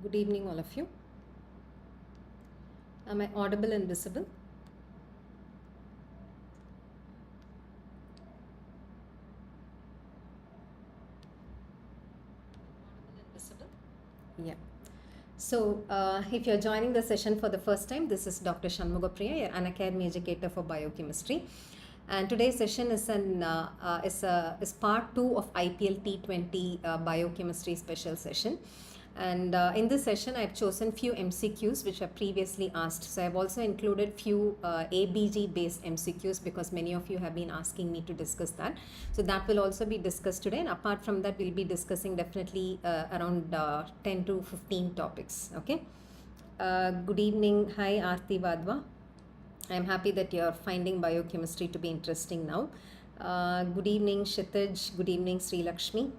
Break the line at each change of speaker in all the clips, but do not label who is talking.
Good evening, all of you. Am I audible and visible? Yeah. So, if you're joining the session for the first time, this is Dr. Shanmugapriya, an academy educator for biochemistry. And today's session is part 2 of IPL T20 biochemistry special session. And in this session, I've chosen few MCQs which are previously asked. So I've also included few ABG based MCQs because many of you have been asking me to discuss that. So that will also be discussed today. And apart from that, we'll be discussing definitely around 10 to 15 topics. Okay. Good evening. Hi, Aarti Vadwa. I'm happy that you're finding biochemistry to be interesting now. Good evening, Kshitij. Good evening, Sri Lakshmi.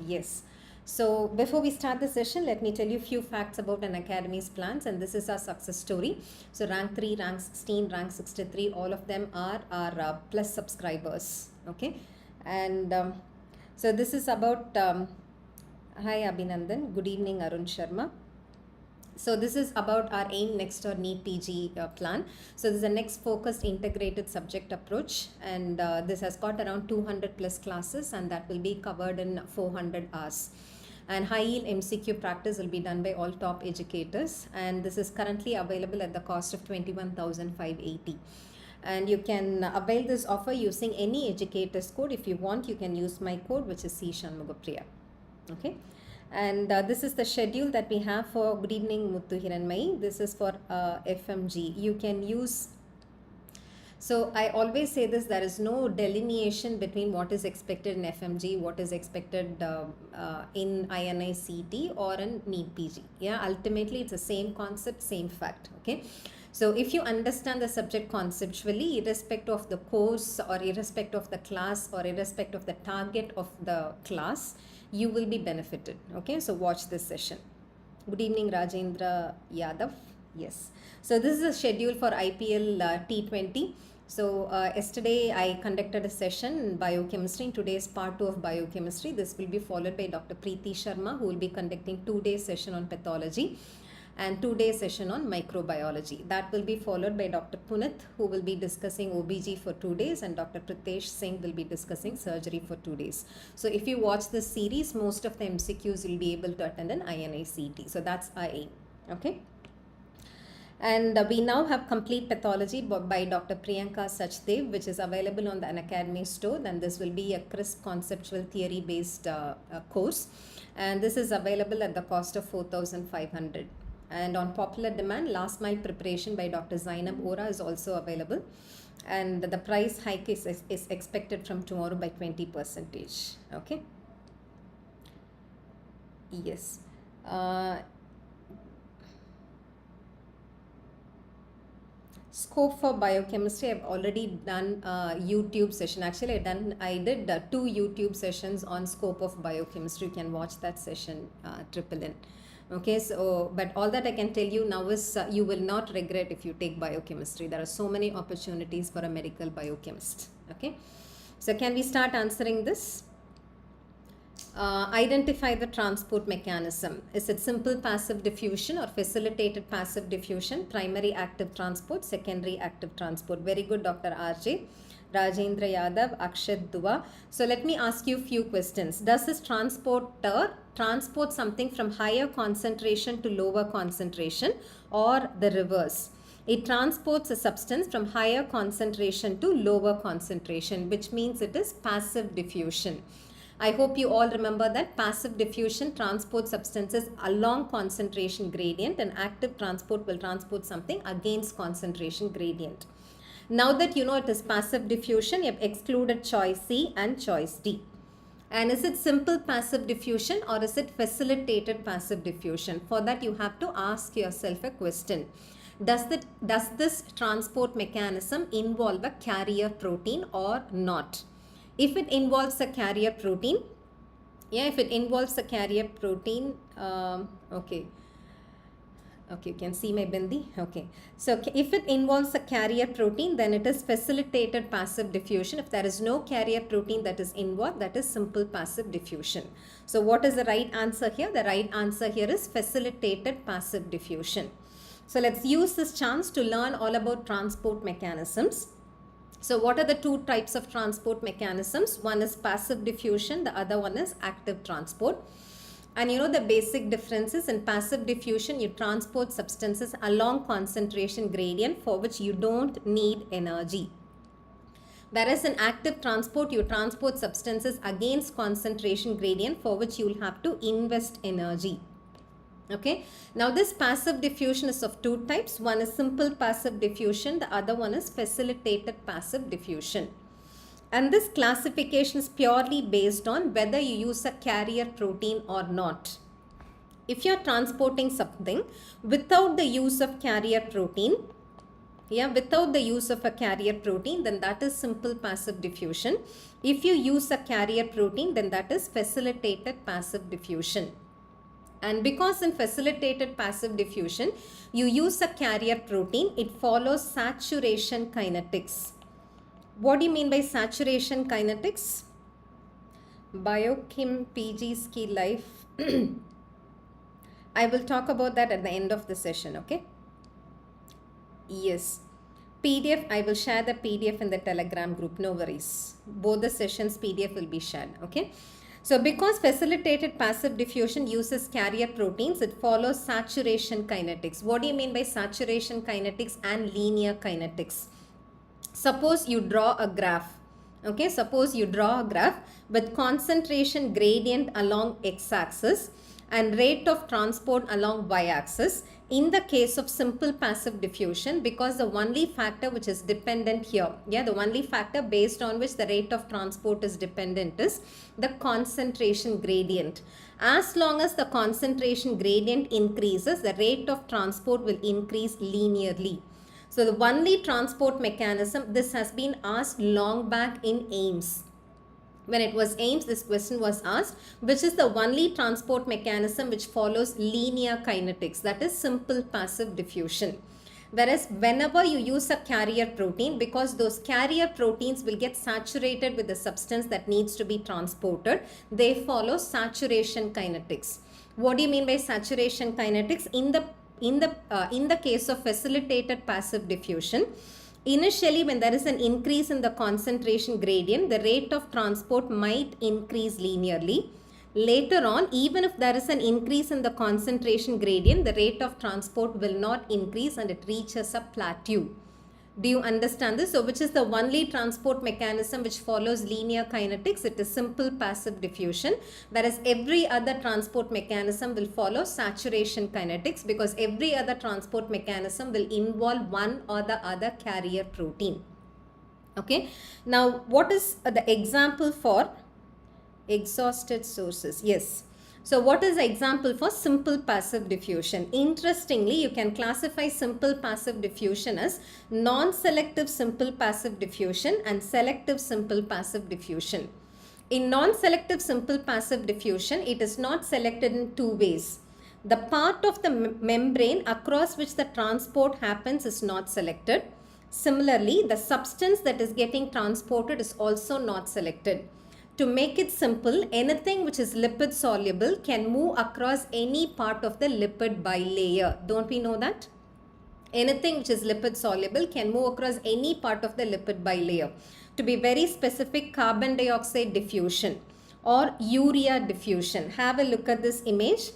Yes. So before we start the session, let me tell you a few facts about an academy's plans, and this is our success story. So rank 3, rank 16, rank 63, all of them are our plus subscribers. Okay. And so this is about, hi Abhinandan. Good evening, Arun Sharma. So this is about our AIM Next or NEET PG plan. So this is a next focused integrated subject approach, and this has got around 200 plus classes, and that will be covered in 400 hours. And high yield MCQ practice will be done by all top educators, and this is currently available at the cost of 21,580. And you can avail this offer using any educator's code. If you want, you can use my code, which is C Shanmugapriya. Okay. And this is the schedule that we have for good evening Muthu Hiranmai. This is for FMG. You can use, so I always say this, there is no delineation between what is expected in FMG, what is expected in INI-CET or in NEET PG. Yeah, ultimately it's the same concept, same fact. Okay. So if you understand the subject conceptually, irrespective of the course or irrespective of the class or irrespective of the target of the class, you will be benefited. Okay, so watch this session. Good evening, Rajendra Yadav. Yes. So this is a schedule for IPL T20. So yesterday I conducted a session in biochemistry. Today is part 2 of biochemistry. This will be followed by Dr. Preeti Sharma, who will be conducting 2-day session on pathology and 2-day session on microbiology. That will be followed by Dr. Punit, who will be discussing OBG for 2 days, and Dr. Pritesh Singh will be discussing surgery for 2 days. So if you watch this series, most of the MCQs will be able to attend an INI-CET. So that's our aim. Okay. And we now have complete pathology by Dr. Priyanka Sachdev, which is available on the Unacademy store. And this will be a crisp conceptual theory based course. And this is available at the cost of 4,500. And on popular demand, last mile preparation by Dr. Zainab Ora is also available. And the price hike is expected from tomorrow by 20%. Okay. Yes. Scope for biochemistry, I've already done a YouTube session. Actually, I did 2 YouTube sessions on scope of biochemistry. You can watch that session, triple in. Okay, so but all that I can tell you now is you will not regret if you take biochemistry. There are so many opportunities for a medical biochemist. Okay, so can we start answering this? Identify the transport mechanism. Is it simple passive diffusion or facilitated passive diffusion? Primary active transport, secondary active transport. Very good, Dr. RJ. Rajendra Yadav, Akshat Dua. So let me ask you a few questions. Does this transporter transport something from higher concentration to lower concentration, or the reverse? It transports a substance from higher concentration to lower concentration, which means it is passive diffusion. I hope you all remember that passive diffusion transports substances along concentration gradient, and active transport will transport something against concentration gradient. Now that you know it is passive diffusion, you have excluded choice C and choice D. And is it simple passive diffusion or is it facilitated passive diffusion? For that you have to ask yourself a question. Does this transport mechanism involve a carrier protein or not? If it involves a carrier protein, okay. Okay, you can see my bindi. Okay. So if it involves a carrier protein, then it is facilitated passive diffusion. If there is no carrier protein that is involved, that is simple passive diffusion. So what is the right answer here? The right answer here is facilitated passive diffusion. So let's use this chance to learn all about transport mechanisms. So what are the two types of transport mechanisms? One is passive diffusion, the other one is active transport. And you know the basic differences. In passive diffusion, you transport substances along concentration gradient for which you don't need energy. Whereas in active transport, you transport substances against concentration gradient for which you will have to invest energy. Okay, now this passive diffusion is of two types. One is simple passive diffusion, the other one is facilitated passive diffusion. And this classification is purely based on whether you use a carrier protein or not. If you are transporting something without the use of carrier protein, without the use of a carrier protein, then that is simple passive diffusion. If you use a carrier protein, then that is facilitated passive diffusion. And because in facilitated passive diffusion, you use a carrier protein, it follows saturation kinetics. What do you mean by saturation kinetics? Biochem PG skill life. I will talk about that at the end of the session, okay? Yes. PDF, I will share the PDF in the Telegram group, no worries. Both the sessions PDF will be shared, okay? So because facilitated passive diffusion uses carrier proteins, it follows saturation kinetics. What do you mean by saturation kinetics and linear kinetics? Suppose you draw a graph, okay? Suppose you draw a graph with concentration gradient along x-axis and rate of transport along y-axis. In the case of simple passive diffusion, because the only factor which is dependent here, the only factor based on which the rate of transport is dependent is the concentration gradient. As long as the concentration gradient increases, the rate of transport will increase linearly. So the only transport mechanism, this has been asked long back in AIMS. When it was AIMS, this question was asked, which is the only transport mechanism which follows linear kinetics, that is simple passive diffusion. Whereas whenever you use a carrier protein, because those carrier proteins will get saturated with the substance that needs to be transported, they follow saturation kinetics. What do you mean by saturation kinetics? In the case of facilitated passive diffusion, initially when there is an increase in the concentration gradient, the rate of transport might increase linearly. Later on, even if there is an increase in the concentration gradient, the rate of transport will not increase and it reaches a plateau. Do you understand this? So which is the only transport mechanism which follows linear kinetics? It is simple passive diffusion, whereas every other transport mechanism will follow saturation kinetics, because every other transport mechanism will involve one or the other carrier protein. Okay. Now, what is the example for exhausted sources? Yes. So what is the example for simple passive diffusion? Interestingly, you can classify simple passive diffusion as non-selective simple passive diffusion and selective simple passive diffusion. In non-selective simple passive diffusion, it is not selected in two ways. The part of the membrane across which the transport happens is not selected. Similarly, the substance that is getting transported is also not selected. To make it simple, anything which is lipid soluble can move across any part of the lipid bilayer. Don't we know that? Anything which is lipid soluble can move across any part of the lipid bilayer. To be very specific, carbon dioxide diffusion or urea diffusion. Have a look at this image.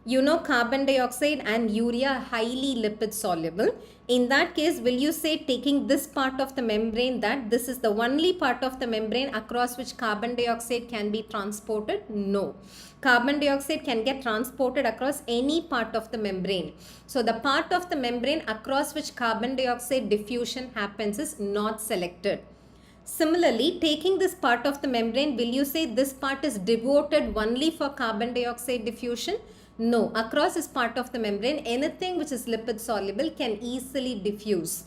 You know carbon dioxide and urea are highly lipid soluble. In that case, will you say taking this part of the membrane that this is the only part of the membrane across which carbon dioxide can be transported? No. Carbon dioxide can get transported across any part of the membrane. So the part of the membrane across which carbon dioxide diffusion happens is not selected. Similarly, taking this part of the membrane, will you say this part is devoted only for carbon dioxide diffusion? No, across this part of the membrane, anything which is lipid soluble can easily diffuse.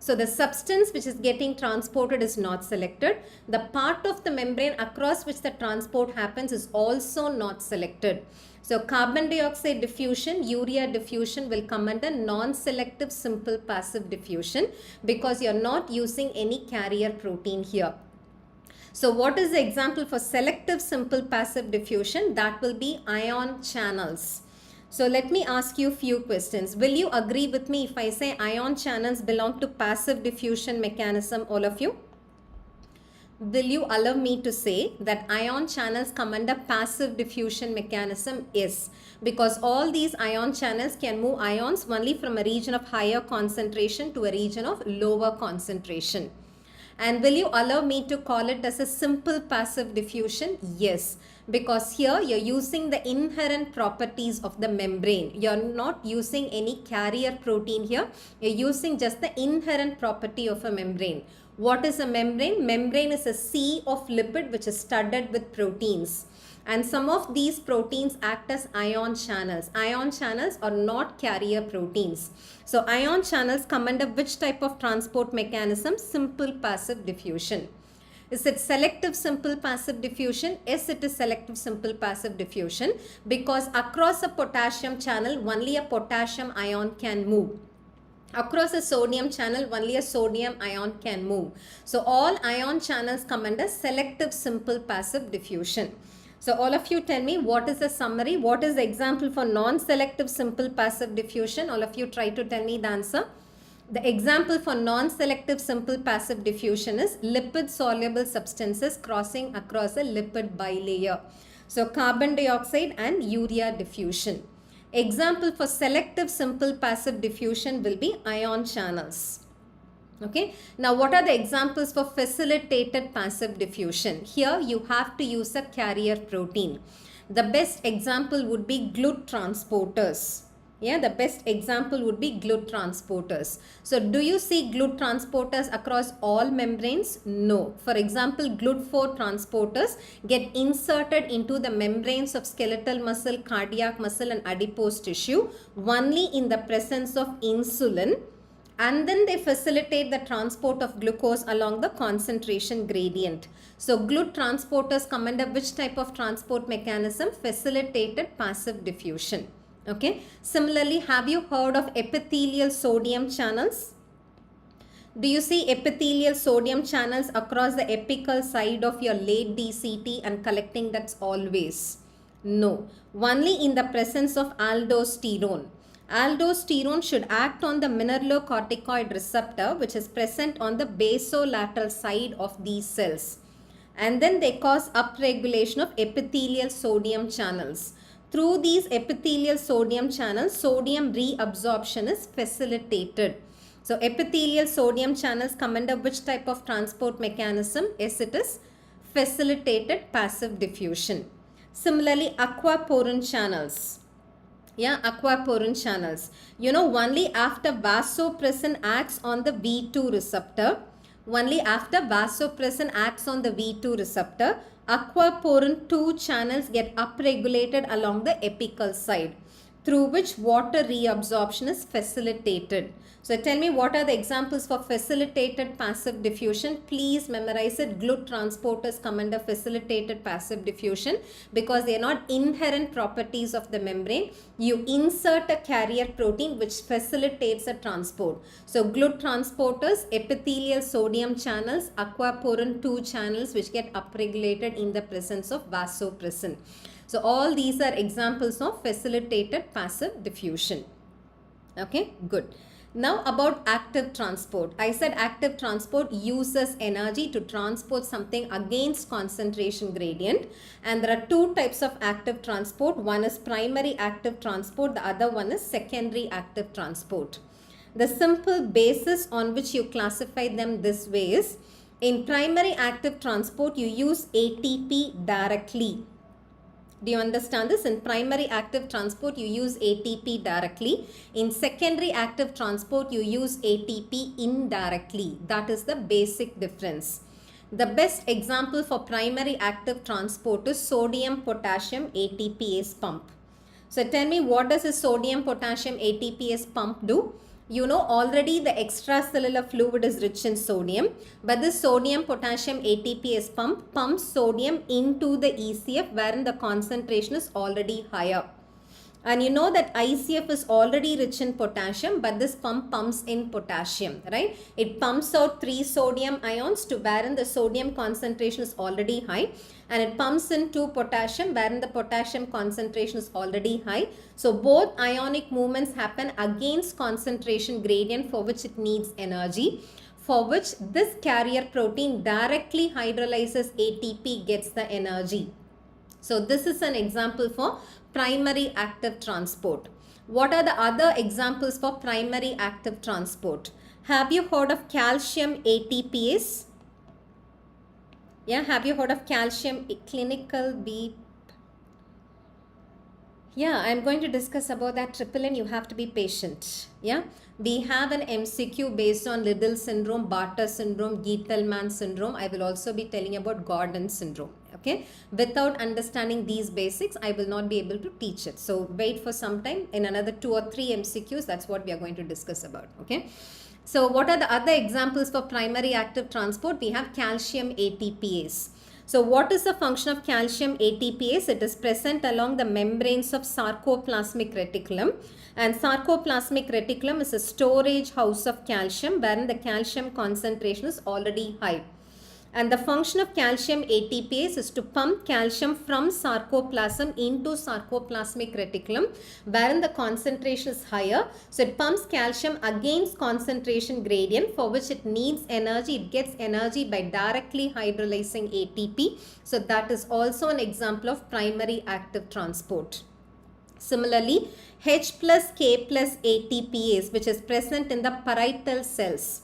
So the substance which is getting transported is not selected. The part of the membrane across which the transport happens is also not selected. So carbon dioxide diffusion, urea diffusion will come under non-selective simple passive diffusion because you're not using any carrier protein here. So what is the example for selective simple passive diffusion? That will be ion channels. So let me ask you a few questions. Will you agree with me if I say ion channels belong to passive diffusion mechanism, all of you? Will you allow me to say that ion channels come under passive diffusion mechanism? Yes, because all these ion channels can move ions only from a region of higher concentration to a region of lower concentration. And will you allow me to call it as a simple passive diffusion? Yes, because here you're using the inherent properties of the membrane. You're not using any carrier protein here. You're using just the inherent property of a membrane. What is a membrane? Membrane is a sea of lipid which is studded with proteins. And some of these proteins act as ion channels. Ion channels are not carrier proteins. So ion channels come under which type of transport mechanism? Simple passive diffusion. Is it selective simple passive diffusion? Yes, it is selective simple passive diffusion because across a potassium channel, only a potassium ion can move. Across a sodium channel, only a sodium ion can move. So all ion channels come under selective simple passive diffusion. So all of you tell me what is the summary, what is the example for non-selective simple passive diffusion? All of you try to tell me the answer. The example for non-selective simple passive diffusion is lipid soluble substances crossing across a lipid bilayer. So carbon dioxide and urea diffusion. Example for selective simple passive diffusion will be ion channels. Okay, now what are the examples for facilitated passive diffusion? Here you have to use a carrier protein. The best example would be GLUT transporters. Yeah, the best example would be GLUT transporters. So do you see GLUT transporters across all membranes? No. For example, GLUT4 transporters get inserted into the membranes of skeletal muscle, cardiac muscle and adipose tissue only in the presence of insulin. And then they facilitate the transport of glucose along the concentration gradient. So GLUT transporters come under which type of transport mechanism? Facilitated passive diffusion. Okay. Similarly, have you heard of epithelial sodium channels? Do you see epithelial sodium channels across the apical side of your late DCT and collecting ducts always? No. Only in the presence of aldosterone. Aldosterone should act on the mineralocorticoid receptor which is present on the basolateral side of these cells. And then they cause upregulation of epithelial sodium channels. Through these epithelial sodium channels, sodium reabsorption is facilitated. So epithelial sodium channels come under which type of transport mechanism? Yes, it is facilitated passive diffusion. Similarly, aquaporin channels. Yeah, aquaporin channels. You know, only after vasopressin acts on the V2 receptor, only after vasopressin acts on the V2 receptor, aquaporin 2 channels get upregulated along the apical side, through which water reabsorption is facilitated. So tell me what are the examples for facilitated passive diffusion? Please memorize it. GLUT transporters come under facilitated passive diffusion because they are not inherent properties of the membrane. You insert a carrier protein which facilitates a transport. So GLUT transporters, epithelial sodium channels, aquaporin 2 channels which get upregulated in the presence of vasopressin. So all these are examples of facilitated passive diffusion. Okay, good. Now about active transport. I said active transport uses energy to transport something against concentration gradient. And there are two types of active transport. One is primary active transport. The other one is secondary active transport. The simple basis on which you classify them this way is, in primary active transport, you use ATP directly. Do you understand this? In primary active transport, you use ATP directly. In secondary active transport, you use ATP indirectly. That is the basic difference. The best example for primary active transport is sodium-potassium ATPase pump. So tell me, what does a sodium-potassium ATPase pump do? You know already the extracellular fluid is rich in sodium, but this sodium potassium ATPase pumps sodium into the ECF wherein the concentration is already higher. And you know that ICF is already rich in potassium, but this pump pumps in potassium, right? It pumps out 3 sodium ions to wherein the sodium concentration is already high, and it pumps in 2 potassium wherein the potassium concentration is already high. So both ionic movements happen against concentration gradient, for which it needs energy, for which this carrier protein directly hydrolyzes ATP, gets the energy. So this is an example for primary active transport. What are the other examples for primary active transport? Have you heard of calcium ATPase? Yeah, have you heard of calcium clinical B? Yeah, I'm going to discuss about that triple N. You have to be patient. Yeah, we have an MCQ based on Liddle syndrome, Bartter syndrome, Gietelman syndrome. I will also be telling about Gordon syndrome. Okay, without understanding these basics, I will not be able to teach it. So wait for some time. In another 2 or 3 MCQs, that's what we are going to discuss about. Okay. So what are the other examples for primary active transport? We have calcium ATPase. So what is the function of calcium ATPase? It is present along the membranes of sarcoplasmic reticulum, and sarcoplasmic reticulum is a storage house of calcium wherein the calcium concentration is already high. And the function of calcium ATPase is to pump calcium from sarcoplasm into sarcoplasmic reticulum wherein the concentration is higher. So it pumps calcium against concentration gradient, for which it needs energy. It gets energy by directly hydrolyzing ATP. So that is also an example of primary active transport. Similarly, H plus K plus ATPase, which is present in the parietal cells.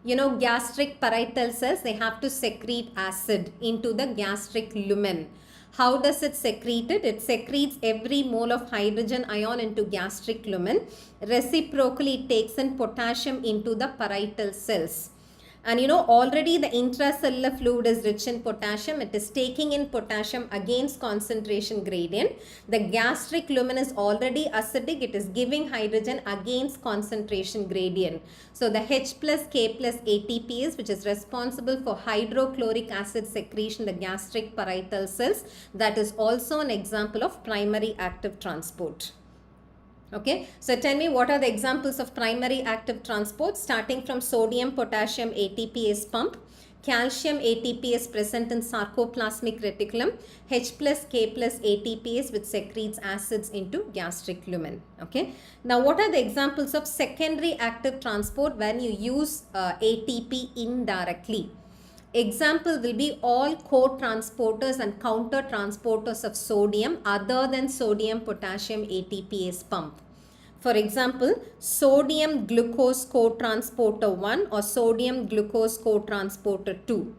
You know, gastric parietal cells, they have to secrete acid into the gastric lumen. How does it secrete it? It secretes every mole of hydrogen ion into gastric lumen. Reciprocally, it takes in potassium into the parietal cells. And you know, already the intracellular fluid is rich in potassium. It is taking in potassium against concentration gradient. The gastric lumen is already acidic. It is giving hydrogen against concentration gradient. So the H plus K plus ATPase, which is responsible for hydrochloric acid secretion in the gastric parietal cells, that is also an example of primary active transport. Okay, so tell me, what are the examples of primary active transport? Starting from sodium potassium ATPase pump, calcium ATPase present in sarcoplasmic reticulum, H plus K plus ATPase which secretes acids into gastric lumen. Okay, now what are the examples of secondary active transport when you use ATP indirectly? Example will be all co-transporters and counter-transporters of sodium other than sodium potassium ATPase pump. For example, sodium glucose co-transporter 1 or sodium glucose co-transporter 2.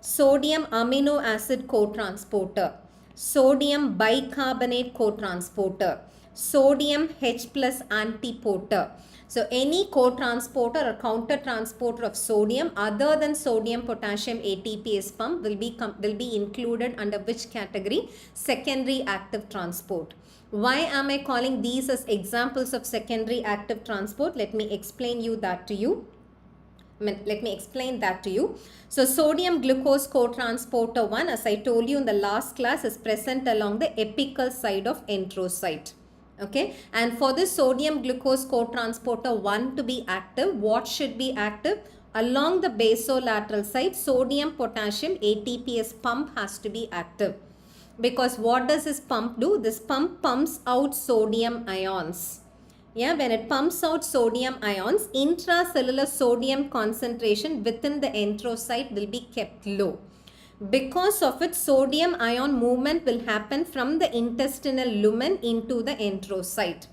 Sodium amino acid co-transporter. Sodium bicarbonate co-transporter. Sodium H plus antiporter. So any co-transporter or counter-transporter of sodium other than sodium potassium ATPase pump will be included under which category? Secondary active transport. Why am I calling these as examples of secondary active transport? Let me explain that to you. So sodium glucose co-transporter 1, as I told you in the last class, is present along the apical side of enterocyte. Okay, and for this sodium glucose co-transporter 1 to be active, what should be active? Along the basolateral side, sodium potassium ATPase pump has to be active. Because what does this pump do? This pump pumps out sodium ions. Yeah, when it pumps out sodium ions, intracellular sodium concentration within the enterocyte will be kept low. Because of it, sodium ion movement will happen from the intestinal lumen into the enterocyte.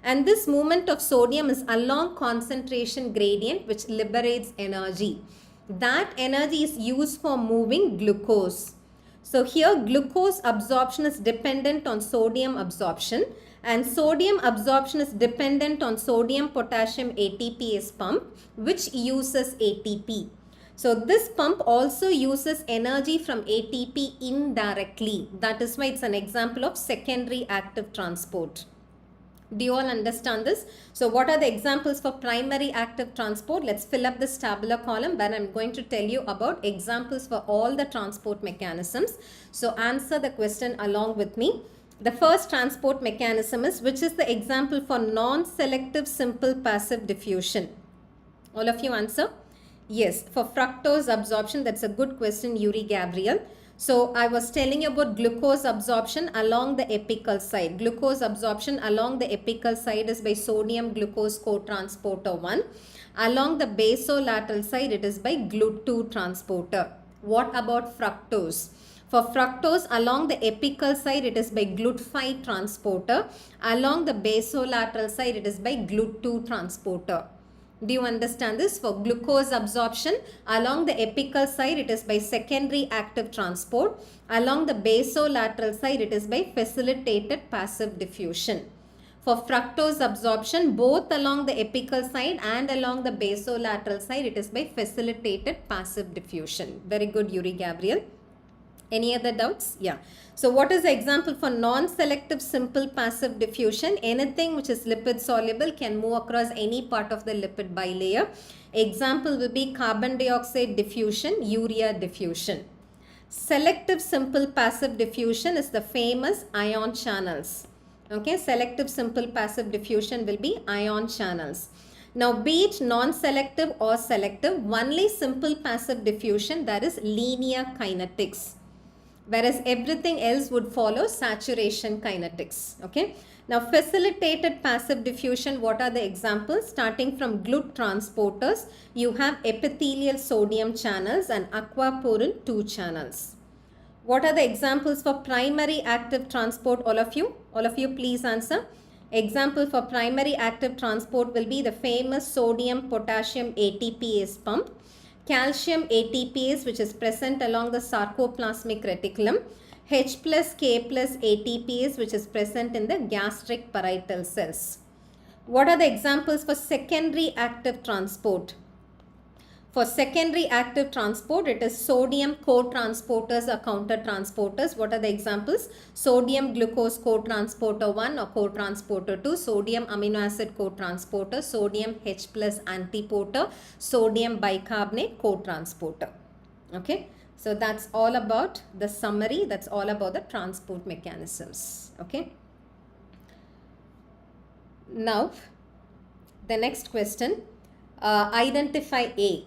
And this movement of sodium is along concentration gradient, which liberates energy. That energy is used for moving glucose. So here glucose absorption is dependent on sodium absorption, and sodium absorption is dependent on sodium potassium ATPase pump, which uses ATP. So this pump also uses energy from ATP indirectly. That is why it's an example of secondary active transport. Do you all understand this? So what are the examples for primary active transport? Let's fill up this tabular column where I'm going to tell you about examples for all the transport mechanisms. So answer the question along with me. The first transport mechanism is, which is the example for non-selective simple passive diffusion? All of you answer. Yes, for fructose absorption. That's a good question, Yuri Gabriel. So I was telling you about glucose absorption along the apical side. Glucose absorption along the apical side is by sodium glucose cotransporter 1. Along the basolateral side, it is by GLUT2 transporter. What about fructose? For fructose, along the apical side, it is by GLUT5 transporter. Along the basolateral side, it is by GLUT2 transporter. Do you understand this? For glucose absorption, along the apical side, it is by secondary active transport. Along the basolateral side, it is by facilitated passive diffusion. For fructose absorption, both along the apical side and along the basolateral side, it is by facilitated passive diffusion. Very good, Yuri Gabriel. Any other doubts? Yeah. So what is the example for non-selective simple passive diffusion? Anything which is lipid soluble can move across any part of the lipid bilayer. Example will be carbon dioxide diffusion, urea diffusion. Selective simple passive diffusion is the famous ion channels. Okay, selective simple passive diffusion will be ion channels. Now, be it non-selective or selective, only simple passive diffusion, that is linear kinetics. Whereas everything else would follow saturation kinetics. Okay. Now, facilitated passive diffusion, what are the examples? Starting from GLUT transporters, you have epithelial sodium channels and aquaporin 2 channels. What are the examples for primary active transport, all of you? All of you please answer. Example for primary active transport will be the famous sodium potassium ATPase pump. Calcium ATPase, which is present along the sarcoplasmic reticulum. H plus K plus ATPase, which is present in the gastric parietal cells. What are the examples for secondary active transport? For secondary active transport, it is sodium cotransporters or countertransporters. What are the examples? Sodium glucose cotransporter 1 or cotransporter 2, sodium amino acid cotransporter, sodium H plus antiporter, sodium bicarbonate cotransporter. Okay, so that's all about the summary. That's all about the transport mechanisms. Okay. Now, the next question, identify A.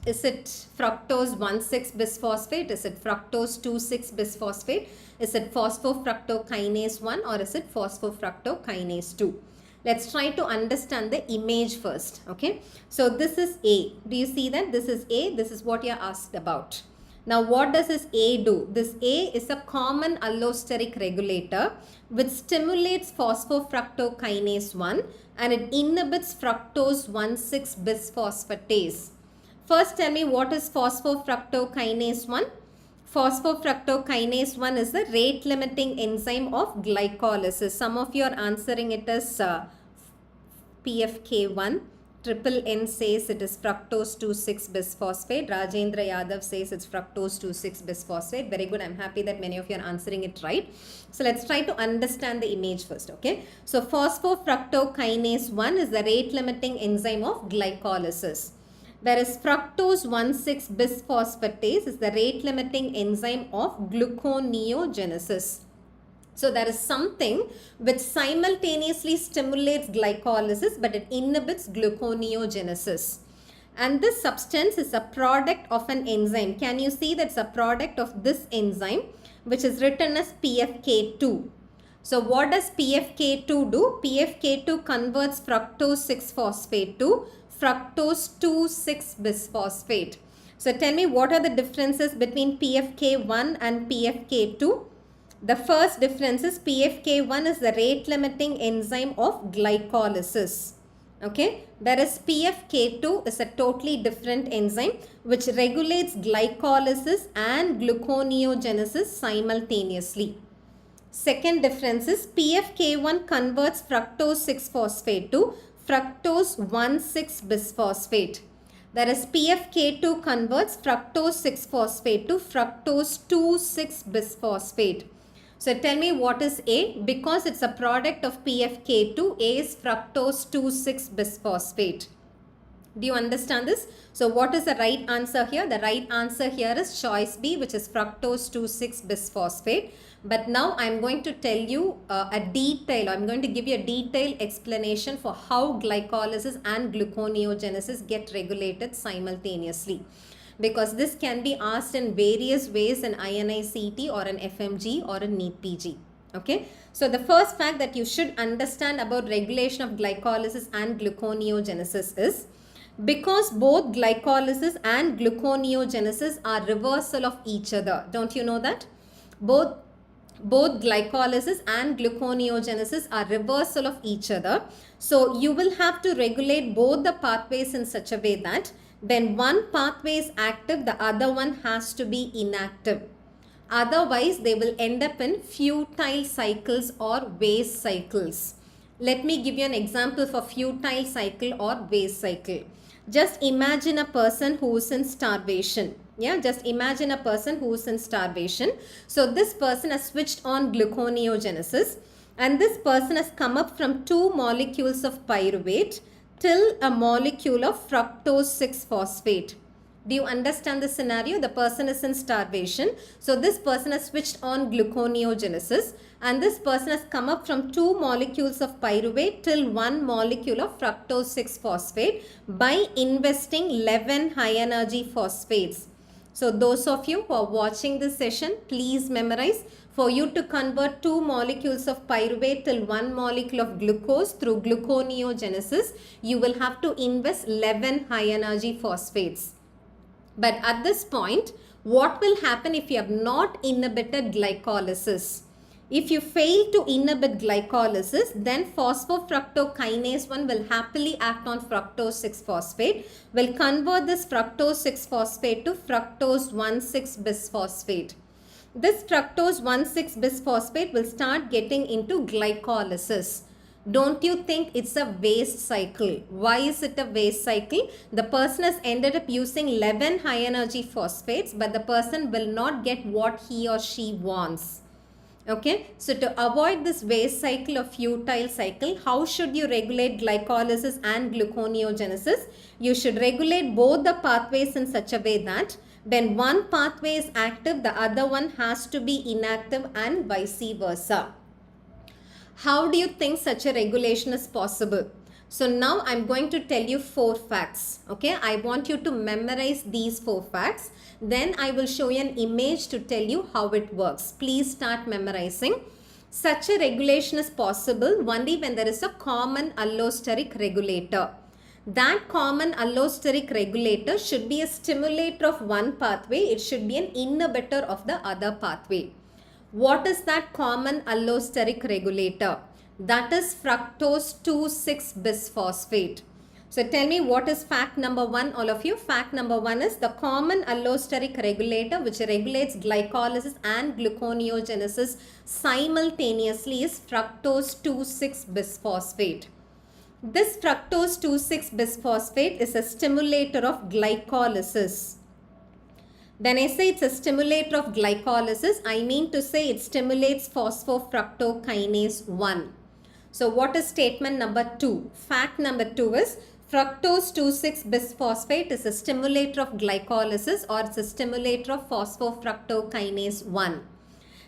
Is it fructose 1,6 bisphosphate? Is it fructose 2,6 bisphosphate? Is it phosphofructokinase 1 or is it phosphofructokinase 2? Let's try to understand the image first. Okay. So this is A. Do you see that? This is A. This is what you are asked about. Now what does this A do? This A is a common allosteric regulator which stimulates phosphofructokinase 1 and it inhibits fructose 1,6 bisphosphatase. First tell me, what is phosphofructokinase 1? Phosphofructokinase 1 is the rate limiting enzyme of glycolysis. Some of you are answering it as PFK1. Triple N says it is fructose 2,6 bisphosphate. Rajendra Yadav says it's fructose 2,6 bisphosphate. Very good. I'm happy that many of you are answering it right. So let's try to understand the image first. Okay. So phosphofructokinase 1 is the rate limiting enzyme of glycolysis. Whereas fructose 1,6 bisphosphatase is the rate limiting enzyme of gluconeogenesis. So there is something which simultaneously stimulates glycolysis but it inhibits gluconeogenesis. And this substance is a product of an enzyme. Can you see that's a product of this enzyme which is written as PFK2. So what does PFK2 do? PFK2 converts fructose 6-phosphate to fructose 2,6 bisphosphate. So tell me, what are the differences between PFK1 and PFK2? The first difference is PFK1 is the rate limiting enzyme of glycolysis. Okay, whereas PFK2 is a totally different enzyme which regulates glycolysis and gluconeogenesis simultaneously. Second difference is PFK1 converts fructose 6-phosphate to fructose 1,6 bisphosphate. Whereas PFK2 converts fructose 6-phosphate to fructose 2,6 bisphosphate. So tell me what is A? Because it's a product of PFK2, A is fructose 2,6-bisphosphate. Do you understand this? So what is the right answer here? The right answer here is choice B, which is fructose 2,6-bisphosphate. But now I'm going to tell you I'm going to give you a detailed explanation for how glycolysis and gluconeogenesis get regulated simultaneously. Because this can be asked in various ways in INI-CET or an FMGE or a NEET PG. Okay, so the first fact that you should understand about regulation of glycolysis and gluconeogenesis is because both glycolysis and gluconeogenesis are reversal of each other. Don't you know that? Both glycolysis and gluconeogenesis are reversal of each other. So you will have to regulate both the pathways in such a way that when one pathway is active, the other one has to be inactive. Otherwise, they will end up in futile cycles or waste cycles. Let me give you an example for futile cycle or waste cycle. Just imagine a person who is in starvation. Yeah, just imagine a person who is in starvation. So this person has switched on gluconeogenesis and this person has come up from 2 molecules of pyruvate till a molecule of fructose 6-phosphate. Do you understand the scenario? The person is in starvation. So this person has switched on gluconeogenesis and this person has come up from 2 molecules of pyruvate till 1 molecule of fructose 6-phosphate by investing 11 high energy phosphates. So those of you who are watching this session, please memorize. For you to convert 2 molecules of pyruvate till 1 molecule of glucose through gluconeogenesis, you will have to invest 11 high energy phosphates. But at this point, what will happen if you have not inhibited glycolysis? If you fail to inhibit glycolysis, then phosphofructokinase 1 will happily act on fructose 6-phosphate, will convert this fructose 6-phosphate to fructose 1,6-bisphosphate. This fructose 1,6-bisphosphate will start getting into glycolysis. Don't you think it's a waste cycle? Why is it a waste cycle? The person has ended up using 11 high energy phosphates, but the person will not get what he or she wants. Okay, so to avoid this waste cycle or futile cycle, how should you regulate glycolysis and gluconeogenesis? You should regulate both the pathways in such a way that when one pathway is active, the other one has to be inactive and vice versa. How do you think such a regulation is possible? So now I'm going to tell you 4 facts. Okay, I want you to memorize these 4 facts. Then I will show you an image to tell you how it works. Please start memorizing. Such a regulation is possible only when there is a common allosteric regulator. That common allosteric regulator should be a stimulator of one pathway. It should be an inhibitor of the other pathway. What is that common allosteric regulator? That is fructose 2,6-bisphosphate. So tell me what is fact number 1, all of you. Fact number 1 is the common allosteric regulator which regulates glycolysis and gluconeogenesis simultaneously is fructose 2,6-bisphosphate. This fructose 2,6-bisphosphate is a stimulator of glycolysis. When I say it's a stimulator of glycolysis, I mean to say it stimulates phosphofructokinase 1. So what is statement number 2? Fact number 2 is fructose 2,6-bisphosphate is a stimulator of glycolysis or it's a stimulator of phosphofructokinase 1.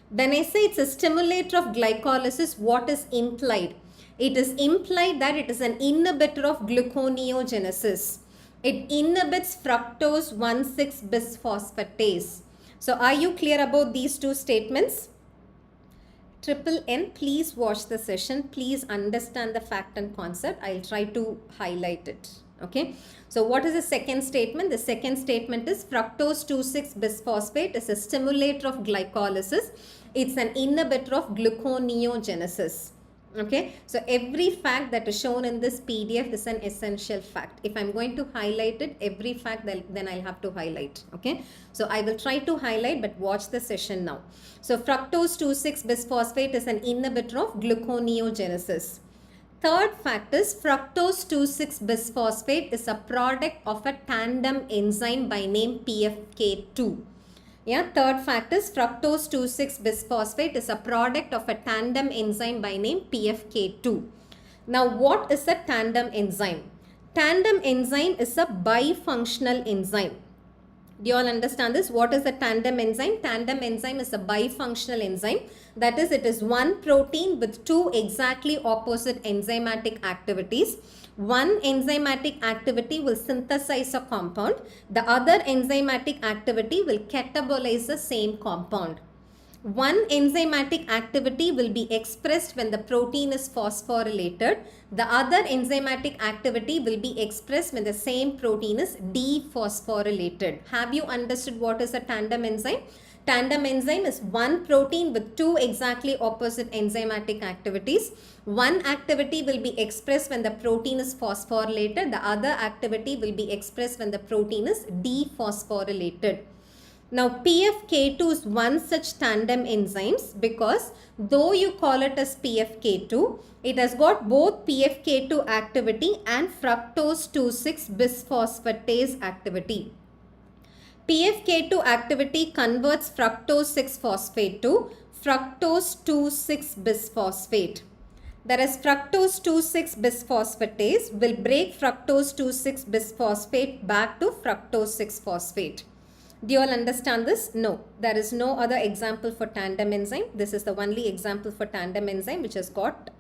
When I say it's a stimulator of glycolysis, what is implied? It is implied that it is an inhibitor of gluconeogenesis. It inhibits fructose 1,6-bisphosphatase. So are you clear about these 2 statements? Triple N, please watch the session. Please understand the fact and concept. I'll try to highlight it. Okay. So what is the second statement? The second statement is fructose 2,6-bisphosphate is a stimulator of glycolysis. It's an inhibitor of gluconeogenesis. Okay, so every fact that is shown in this PDF is an essential fact. If I'm going to highlight it, every fact then I'll have to highlight. Okay, so I will try to highlight, but watch the session now. So fructose 2,6-bisphosphate is an inhibitor of gluconeogenesis. Third fact is fructose 2,6-bisphosphate is a product of a tandem enzyme by name PFK2. Yeah, third fact is fructose 2,6-bisphosphate is a product of a tandem enzyme by name PFK2. Now, what is a tandem enzyme? Tandem enzyme is a bifunctional enzyme. Do you all understand this? What is a tandem enzyme? Tandem enzyme is a bifunctional enzyme. That is, it is one protein with two exactly opposite enzymatic activities. One enzymatic activity will synthesize a compound. The other enzymatic activity will catabolize the same compound. One enzymatic activity will be expressed when the protein is phosphorylated. The other enzymatic activity will be expressed when the same protein is dephosphorylated. Have you understood what is a tandem enzyme? Tandem enzyme is one protein with two exactly opposite enzymatic activities. One activity will be expressed when the protein is phosphorylated. The other activity will be expressed when the protein is dephosphorylated. Now, PFK2 is one such tandem enzymes because though you call it as PFK2, it has got both PFK2 activity and fructose 2,6-bisphosphatase activity. PFK2 activity converts fructose 6-phosphate to fructose 2,6-bisphosphate. Whereas fructose 2,6-bisphosphatase will break fructose 2,6-bisphosphate back to fructose 6-phosphate. Do you all understand this? No, there is no other example for tandem enzyme. This is the only example for tandem enzyme which has got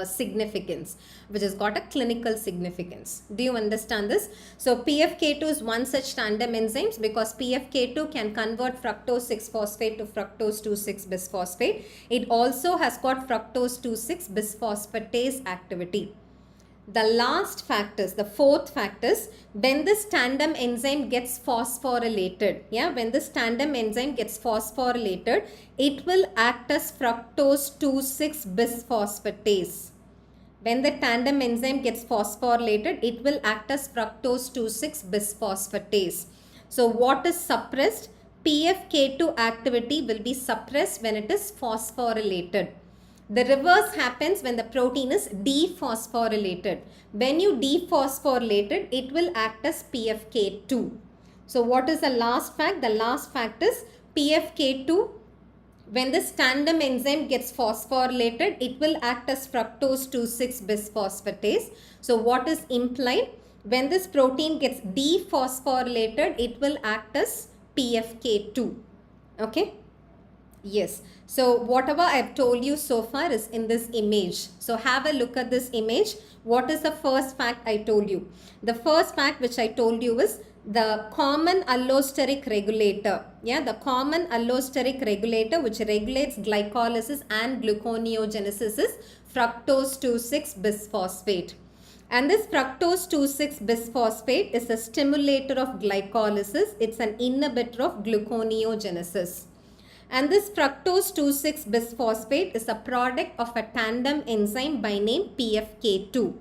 significance, which has got a clinical significance. Do you understand this? So PFK2 is one such tandem enzymes because PFK2 can convert fructose 6-phosphate to fructose 2,6-bisphosphate. It also has got fructose 2,6-bisphosphatase activity. The last fact is, the fourth fact is, when this tandem enzyme gets phosphorylated, when this tandem enzyme gets phosphorylated, it will act as fructose 2,6-bisphosphatase. When the tandem enzyme gets phosphorylated, it will act as fructose 2,6-bisphosphatase. So what is suppressed? PFK2 activity will be suppressed when it is phosphorylated. The reverse happens when the protein is dephosphorylated. When you dephosphorylate it, it will act as PFK2. So what is the last fact? The last fact is PFK2, when this tandem enzyme gets phosphorylated, it will act as fructose 2,6-bisphosphatase. So what is implied? When this protein gets dephosphorylated, it will act as PFK2. Okay? Yes. So whatever I have told you so far is in this image. So have a look at this image. What is the first fact I told you? The first fact which I told you is the common allosteric regulator. The common allosteric regulator which regulates glycolysis and gluconeogenesis is fructose 2,6-bisphosphate. And this fructose 2,6-bisphosphate is a stimulator of glycolysis. It's an inhibitor of gluconeogenesis. And this fructose 2,6-bisphosphate is a product of a tandem enzyme by name PFK2.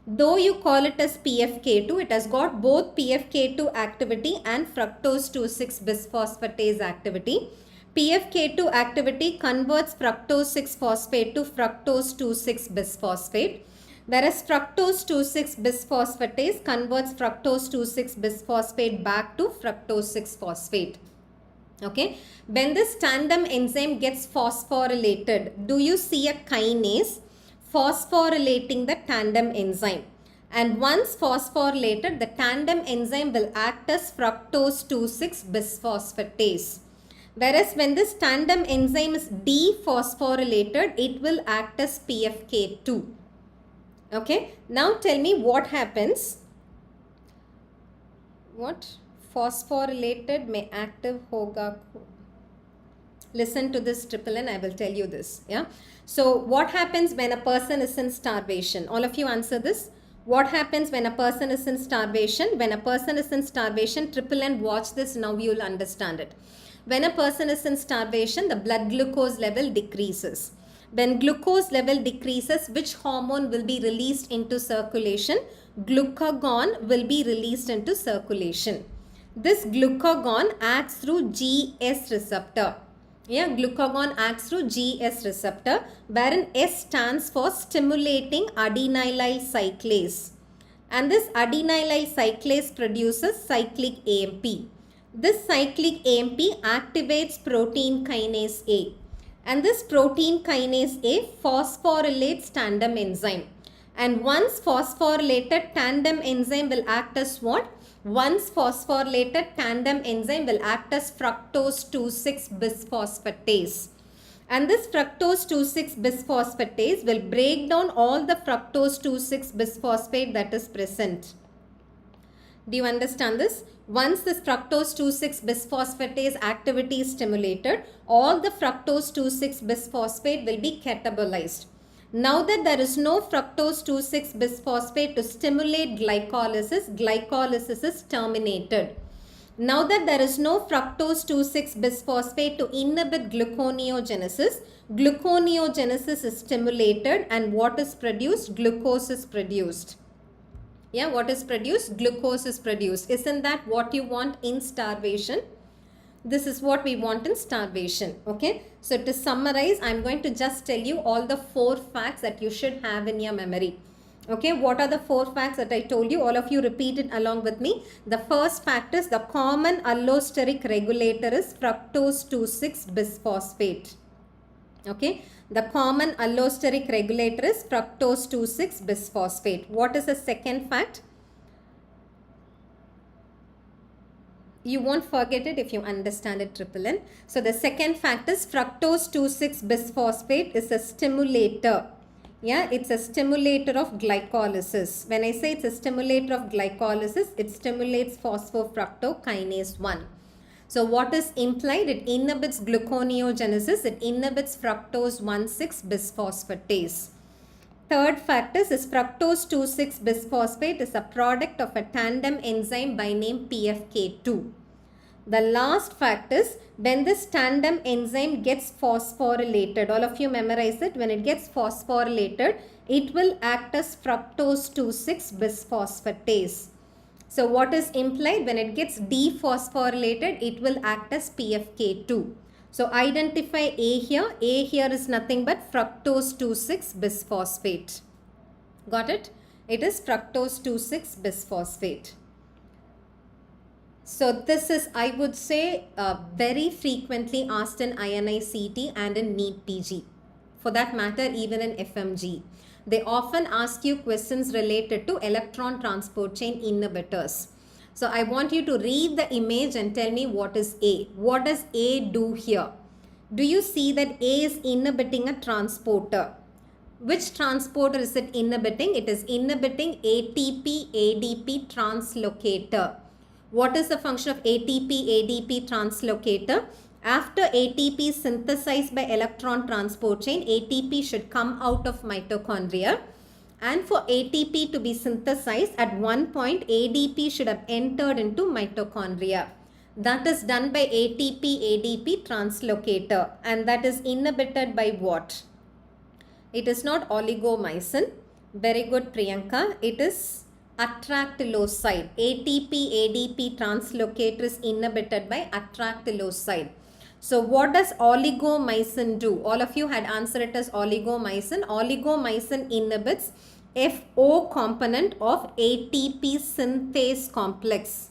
Though you call it as PFK2, it has got both PFK2 activity and fructose 2,6-bisphosphatase activity. PFK2 activity converts fructose 6-phosphate to fructose 2,6-bisphosphate. Whereas fructose 2,6-bisphosphatase converts fructose 2,6-bisphosphate back to fructose 6-phosphate. Okay, when this tandem enzyme gets phosphorylated, do you see a kinase phosphorylating the tandem enzyme? And once phosphorylated, the tandem enzyme will act as fructose 2,6-bisphosphatase. Whereas when this tandem enzyme is dephosphorylated, it will act as PFK2. Okay, now tell me what happens. What? Phosphorylated may active hoga. Listen to this triple N, I will tell you this. So what happens when a person is in starvation? All of you answer this. What happens when a person is in starvation? When a person is in starvation, triple N, watch this, now you will understand it. When a person is in starvation, the blood glucose level decreases. When glucose level decreases, which hormone will be released into circulation? Glucagon will be released into circulation. This glucagon acts through GS receptor. Glucagon acts through GS receptor, wherein S stands for stimulating adenylyl cyclase. And this adenylyl cyclase produces cyclic AMP. This cyclic AMP activates protein kinase A. And this protein kinase A phosphorylates tandem enzyme. And once phosphorylated tandem enzyme will act as what? Once phosphorylated tandem enzyme will act as fructose 2,6 bisphosphatase. And this fructose 2,6 bisphosphatase will break down all the fructose 2,6 bisphosphate that is present. Do you understand this? Once this fructose 2,6 bisphosphatase activity is stimulated, all the fructose 2,6 bisphosphate will be catabolized. Now that there is no fructose 2,6 bisphosphate to stimulate glycolysis, glycolysis is terminated. Now that there is no fructose 2,6 bisphosphate to inhibit gluconeogenesis, gluconeogenesis is stimulated and what is produced? Glucose is produced. Yeah, what is produced? Glucose is produced. Isn't that what you want in starvation? This is what we want in starvation. Okay. So to summarize, I'm going to just tell you all the 4 facts that you should have in your memory. Okay. What are the 4 facts that I told you? All of you repeat it along with me. The first fact is the common allosteric regulator is fructose 2,6 bisphosphate. Okay. The common allosteric regulator is fructose 2,6 bisphosphate. What is the second fact? You won't forget it if you understand it, triple N. So the second fact is fructose 2,6 bisphosphate is a stimulator. Yeah, it's a stimulator of glycolysis. When I say it's a stimulator of glycolysis, it stimulates phosphofructokinase 1. So what is implied? It inhibits gluconeogenesis. It inhibits fructose 1,6 bisphosphatase. Third fact is fructose 2,6 bisphosphate is a product of a tandem enzyme by name PFK2. The last fact is when this tandem enzyme gets phosphorylated, all of you memorize it, when it gets phosphorylated, it will act as fructose 2,6 bisphosphatase. So what is implied? When it gets dephosphorylated, it will act as PFK2. So identify A here. A here is nothing but fructose 2,6 bisphosphate. Got it? It is fructose 2,6 bisphosphate. So this is, I would say, very frequently asked in INI-CET and in NEET PG. For that matter, even in FMGE. They often ask you questions related to electron transport chain inhibitors. So I want you to read the image and tell me what is A. What does A do here? Do you see that A is inhibiting a transporter? Which transporter is it inhibiting? It is inhibiting ATP-ADP translocator. What is the function of ATP-ADP translocator? After ATP is synthesized by electron transport chain, ATP should come out of mitochondria. And for ATP to be synthesized, at one point ADP should have entered into mitochondria. That is done by ATP-ADP translocator. And that is inhibited by what? It is not oligomycin. Very good, Priyanka. It is atractyloside. ATP-ADP translocator is inhibited by atractyloside. So what does oligomycin do? All of you had answered it as oligomycin. Oligomycin inhibits FO component of ATP synthase complex.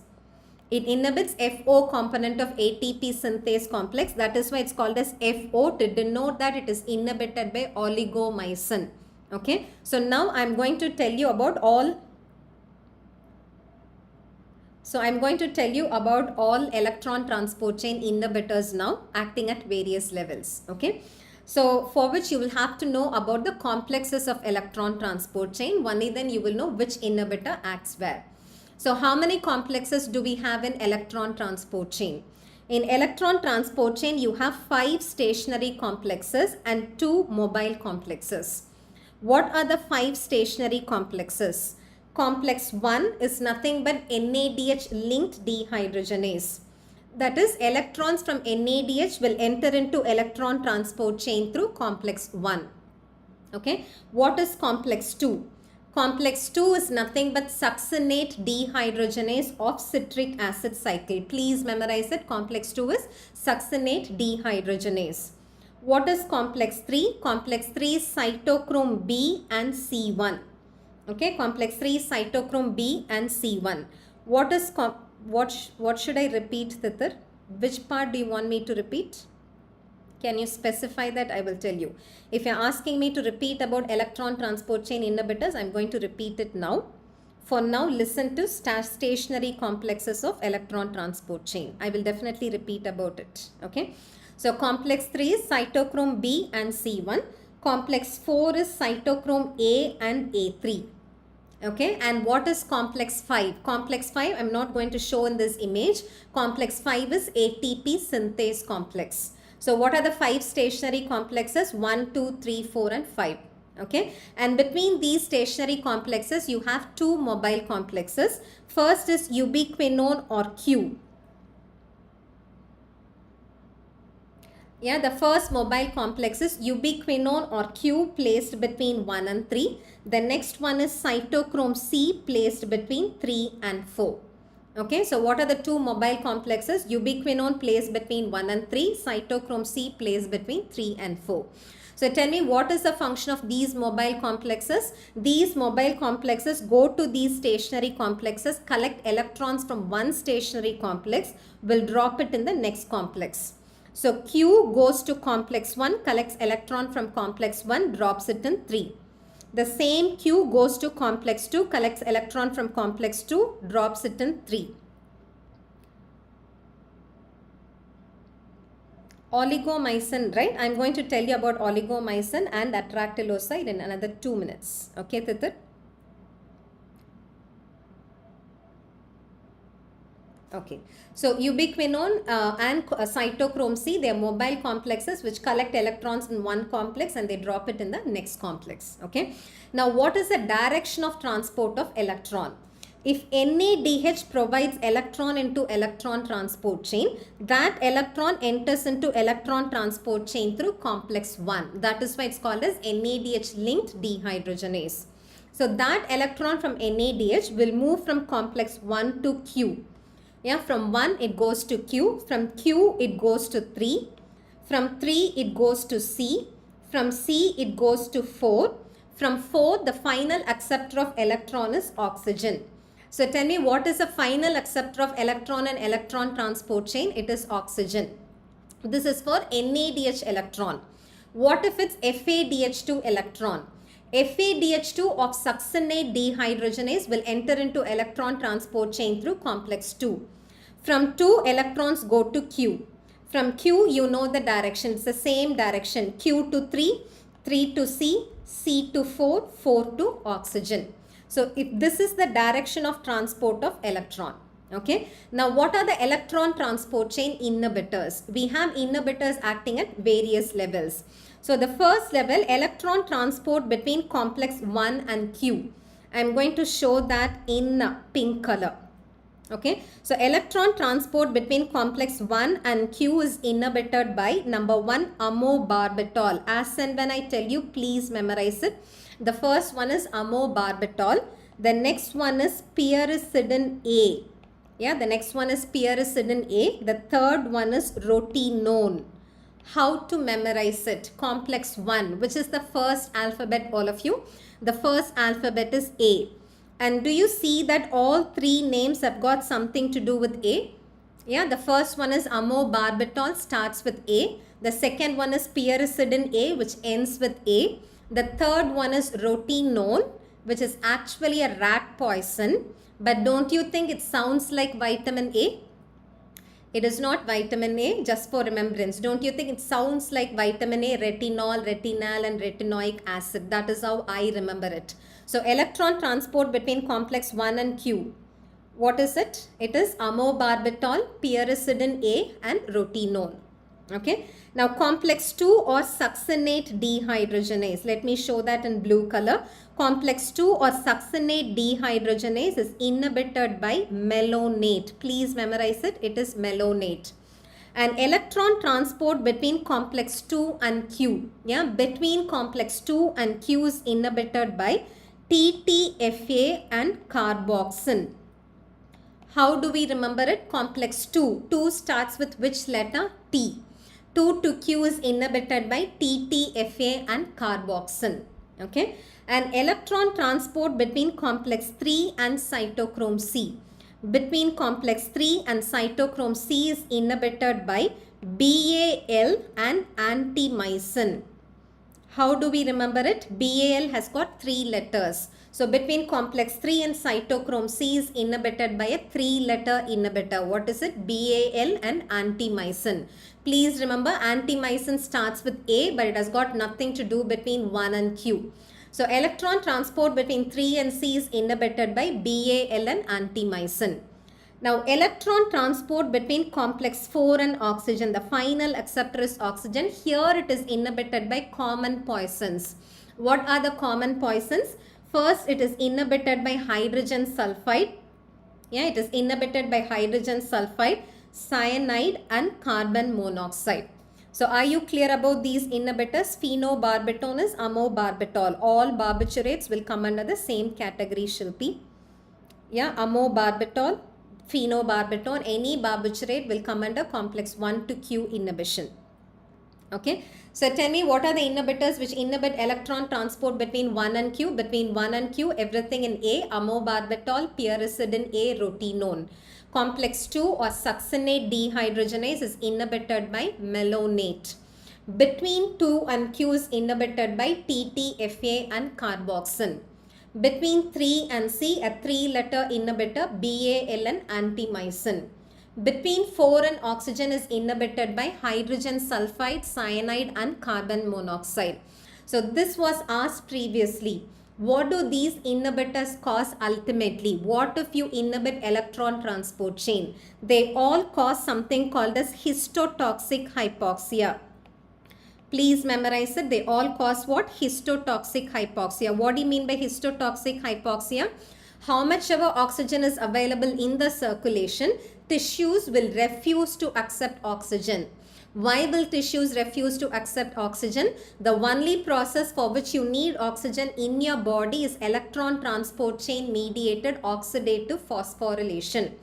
It inhibits FO component of ATP synthase complex. That is why it's called as FO, to denote that it is inhibited by oligomycin. Okay. So now I'm going to tell you about all electron transport chain inhibitors now acting at various levels. Okay. So for which you will have to know about the complexes of electron transport chain. Only then you will know which inhibitor acts where. So how many complexes do we have in electron transport chain? In electron transport chain, you have 5 stationary complexes and 2 mobile complexes. What are the 5 stationary complexes? Complex 1 is nothing but NADH linked dehydrogenase. That is, electrons from NADH will enter into electron transport chain through complex 1. Okay. What is complex 2? Complex 2 is nothing but succinate dehydrogenase of citric acid cycle. Please memorize it. Complex 2 is succinate dehydrogenase. What is complex 3? Complex 3 is cytochrome B and C1. Okay, complex 3 is cytochrome B and C1. What is what should I repeat, Titir? Which part do you want me to repeat? Can you specify that? I will tell you. If you're asking me to repeat about electron transport chain inhibitors, I'm going to repeat it now. For now, listen to stationary complexes of electron transport chain. I will definitely repeat about it. Okay. So complex 3 is cytochrome B and C1. Complex 4 is cytochrome A and A3. Okay, and what is complex 5? Complex 5 I'm not going to show in this image. Complex 5 is ATP synthase complex. So what are the 5 stationary complexes? 1, 2, 3, 4 and 5. Okay, and between these stationary complexes you have 2 mobile complexes. First is ubiquinone or Q. Yeah, the first mobile complex is ubiquinone or Q placed between 1 and 3. The next one is cytochrome C placed between 3 and 4. Okay, so what are the 2 mobile complexes? Ubiquinone placed between 1 and 3, cytochrome C placed between 3 and 4. So tell me, what is the function of these mobile complexes? These mobile complexes go to these stationary complexes, collect electrons from one stationary complex, will drop it in the next complex. So Q goes to complex 1, collects electron from complex 1, drops it in 3. The same Q goes to complex 2, collects electron from complex 2, drops it in 3. Oligomycin, right? I'm going to tell you about oligomycin and atractyloside in another 2 minutes. Okay, Titir? Okay, so ubiquinone and cytochrome C, they are mobile complexes which collect electrons in one complex and they drop it in the next complex. Okay, now what is the direction of transport of electron? If NADH provides electron into electron transport chain, that electron enters into electron transport chain through complex 1. That is why it's called as NADH linked dehydrogenase. So that electron from NADH will move from complex 1 to Q. Yeah, from 1 it goes to Q, from Q it goes to 3, from 3 it goes to C, from C it goes to 4, from 4 the final acceptor of electron is oxygen. So tell me, what is the final acceptor of electron and electron transport chain? It is oxygen. This is for NADH electron. What if it's FADH2 electron? FADH2 of succinate dehydrogenase will enter into electron transport chain through complex 2. From 2, electrons go to Q. From Q, you know the direction. It's the same direction. Q to 3, 3 to C, C to 4, 4 to oxygen. So if this is the direction of transport of electron. Okay. Now what are the electron transport chain inhibitors? We have inhibitors acting at various levels. So the first level, electron transport between complex 1 and Q. I am going to show that in pink color. Okay, so electron transport between complex 1 and Q is inhibited by number 1, amobarbitol. As and when I tell you, please memorize it. The first one is amobarbitol. The next one is pyrisidin A. Yeah, the next one is pyrisidin A. The third one is rotenone. How to memorize it? Complex 1, which is the first alphabet, all of you. The first alphabet is A. And do you see that all 3 names have got something to do with A? Yeah, the first one is amobarbitol, starts with A. The second one is pyrisidin A, which ends with A. The third one is rotenone, which is actually a rat poison. But don't you think it sounds like vitamin A? It is not vitamin A, just for remembrance. Don't you think it sounds like vitamin A, retinol, retinal and retinoic acid? That is how I remember it. So electron transport between complex 1 and Q. What is it? It is amobarbitol, pyrisidin A and rotenone. Okay. Now complex 2 or succinate dehydrogenase. Let me show that in blue color. Complex 2 or succinate dehydrogenase is inhibited by malonate. Please memorize it. It is malonate. And electron transport between complex 2 and Q. Yeah, between complex 2 and Q is inhibited by TTFA and carboxyl. How do we remember it? Complex 2. 2 starts with which letter? T. 2 to Q is inhibited by TTFA and carboxyl. Okay. And electron transport between complex 3 and cytochrome C. between complex 3 and cytochrome C is inhibited by BAL and antimycin. How do we remember it? BAL has got 3 letters. So between complex 3 and cytochrome C is inhibited by a 3-letter inhibitor. What is it? BAL and antimycin. Please remember, antimycin starts with A, but it has got nothing to do between 1 and Q. So electron transport between 3 and C is inhibited by BAL and antimycin. Now electron transport between complex 4 and oxygen, the final acceptor is oxygen. Here it is inhibited by common poisons. What are the common poisons? First, it is inhibited by hydrogen sulfide. Yeah, it is inhibited by hydrogen sulfide, cyanide and carbon monoxide. So are you clear about these inhibitors? Phenobarbital is amobarbital. All barbiturates will come under the same category, Shilpi. Yeah, amobarbital, phenobarbital, any barbiturate will come under complex 1 to Q inhibition. Okay, so tell me, what are the inhibitors which inhibit electron transport between 1 and Q? Between 1 and Q, everything in A, amobarbital, pyrisidine A, rotenone. Complex 2 or succinate dehydrogenase is inhibited by malonate. Between 2 and Q is inhibited by TTFA and carboxyl. Between 3 and C, a 3-letter inhibitor, BAL and antimycin. Between 4 and oxygen is inhibited by hydrogen sulfide, cyanide and carbon monoxide. So this was asked previously. What do these inhibitors cause ultimately? What if you inhibit electron transport chain? They all cause something called as histotoxic hypoxia. Please memorize it. They all cause what? Histotoxic hypoxia. What do you mean by histotoxic hypoxia? How much ever oxygen is available in the circulation, tissues will refuse to accept oxygen. Why will tissues refuse to accept oxygen? The only process for which you need oxygen in your body is electron transport chain mediated oxidative phosphorylation.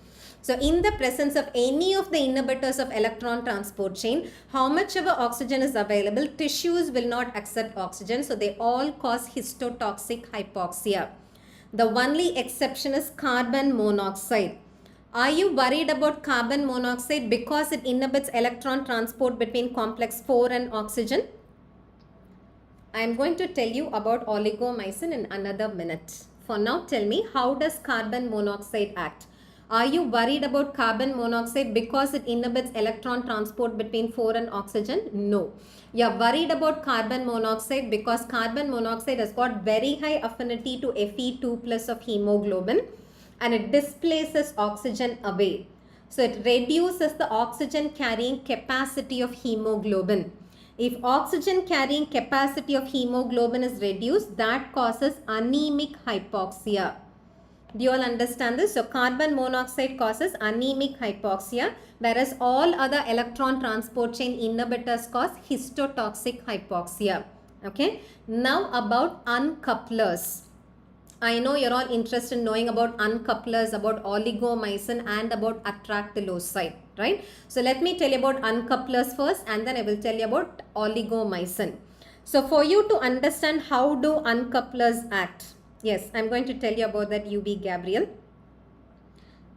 So in the presence of any of the inhibitors of electron transport chain, how much ever oxygen is available, tissues will not accept oxygen. So they all cause histotoxic hypoxia. The only exception is carbon monoxide. Are you worried about carbon monoxide because it inhibits electron transport between complex 4 and oxygen? I am going to tell you about oligomycin in another minute. For now, tell me, how does carbon monoxide act? Are you worried about carbon monoxide because it inhibits electron transport between 4 and oxygen? No. You are worried about carbon monoxide because carbon monoxide has got very high affinity to Fe2 plus of hemoglobin and it displaces oxygen away. So it reduces the oxygen carrying capacity of hemoglobin. If oxygen carrying capacity of hemoglobin is reduced, that causes anemic hypoxia. Do you all understand this? So carbon monoxide causes anemic hypoxia, whereas all other electron transport chain inhibitors cause histotoxic hypoxia. Okay. Now about uncouplers. I know you're all interested in knowing about uncouplers, about oligomycin and about atractyloside, right? So let me tell you about uncouplers first and then I will tell you about oligomycin. So for you to understand how do uncouplers act, yes, I'm going to tell you about that, UB Gabriel.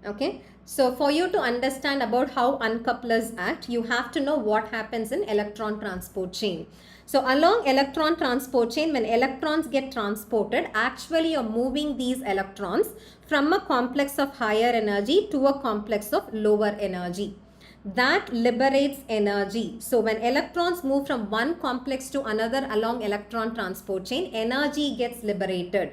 Okay, so for you to understand about how uncouplers act, you have to know what happens in electron transport chain. So along electron transport chain, when electrons get transported, actually you're moving these electrons from a complex of higher energy to a complex of lower energy. That liberates energy. So when electrons move from one complex to another along electron transport chain, energy gets liberated.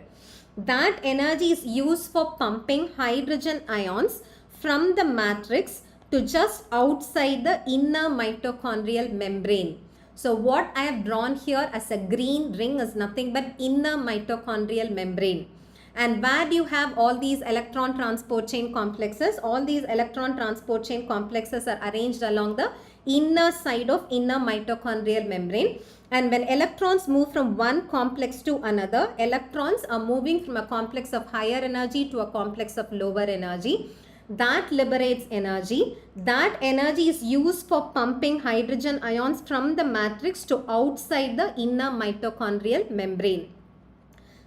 That energy is used for pumping hydrogen ions from the matrix to just outside the inner mitochondrial membrane. So what I have drawn here as a green ring is nothing but inner mitochondrial membrane. And where do you have all these electron transport chain complexes? All these electron transport chain complexes are arranged along the inner side of inner mitochondrial membrane. And when electrons move from one complex to another, electrons are moving from a complex of higher energy to a complex of lower energy. That liberates energy. That energy is used for pumping hydrogen ions from the matrix to outside the inner mitochondrial membrane.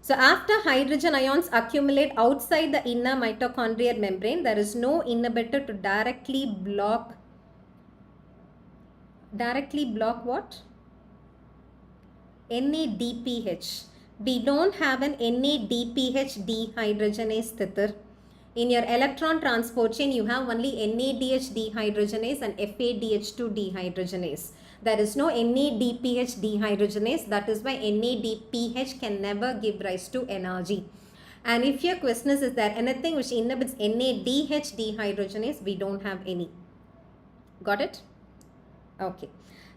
So after hydrogen ions accumulate outside the inner mitochondrial membrane, there is no inhibitor to directly block what? NADPH. We don't have an NADPH dehydrogenase, Titir. In your electron transport chain, you have only NADH dehydrogenase and FADH2 dehydrogenase. There is no NADPH dehydrogenase. That is why NADPH can never give rise to energy. And if your question is there anything which inhibits NADH dehydrogenase, we don't have any. Got it? Okay.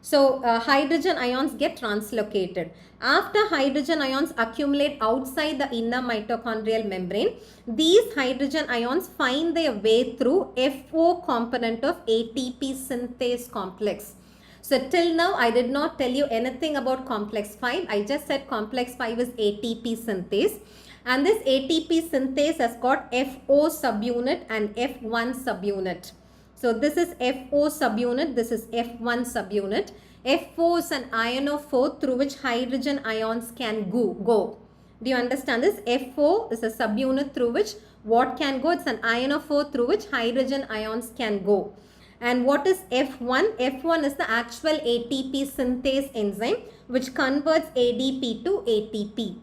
So hydrogen ions get translocated. After hydrogen ions accumulate outside the inner mitochondrial membrane, these hydrogen ions find their way through FO component of ATP synthase complex. So till now I did not tell you anything about complex 5. I just said complex 5 is ATP synthase. And this ATP synthase has got FO subunit and F1 subunit. So this is FO subunit, this is F1 subunit. FO is an ionophore through which hydrogen ions can go. Do you understand this? FO is a subunit through which what can go? It's an ionophore through which hydrogen ions can go. And what is F1? F1 is the actual ATP synthase enzyme which converts ADP to ATP.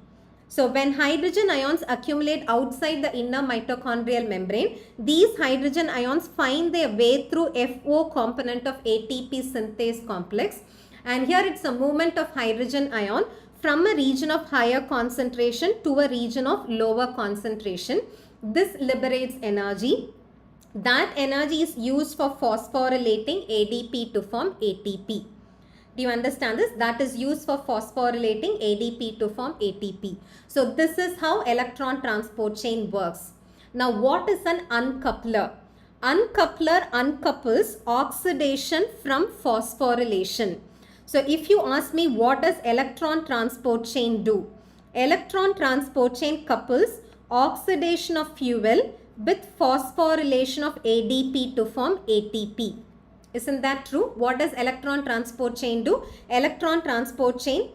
So when hydrogen ions accumulate outside the inner mitochondrial membrane, these hydrogen ions find their way through FO component of ATP synthase complex. And here it's a movement of hydrogen ion from a region of higher concentration to a region of lower concentration. This liberates energy. That energy is used for phosphorylating ADP to form ATP. Do you understand this? That is used for phosphorylating ADP to form ATP. So this is how electron transport chain works. Now what is an uncoupler? Uncoupler uncouples oxidation from phosphorylation. So if you ask me what does electron transport chain do? Electron transport chain couples oxidation of fuel with phosphorylation of ADP to form ATP. Isn't that true? What does electron transport chain do? Electron transport chain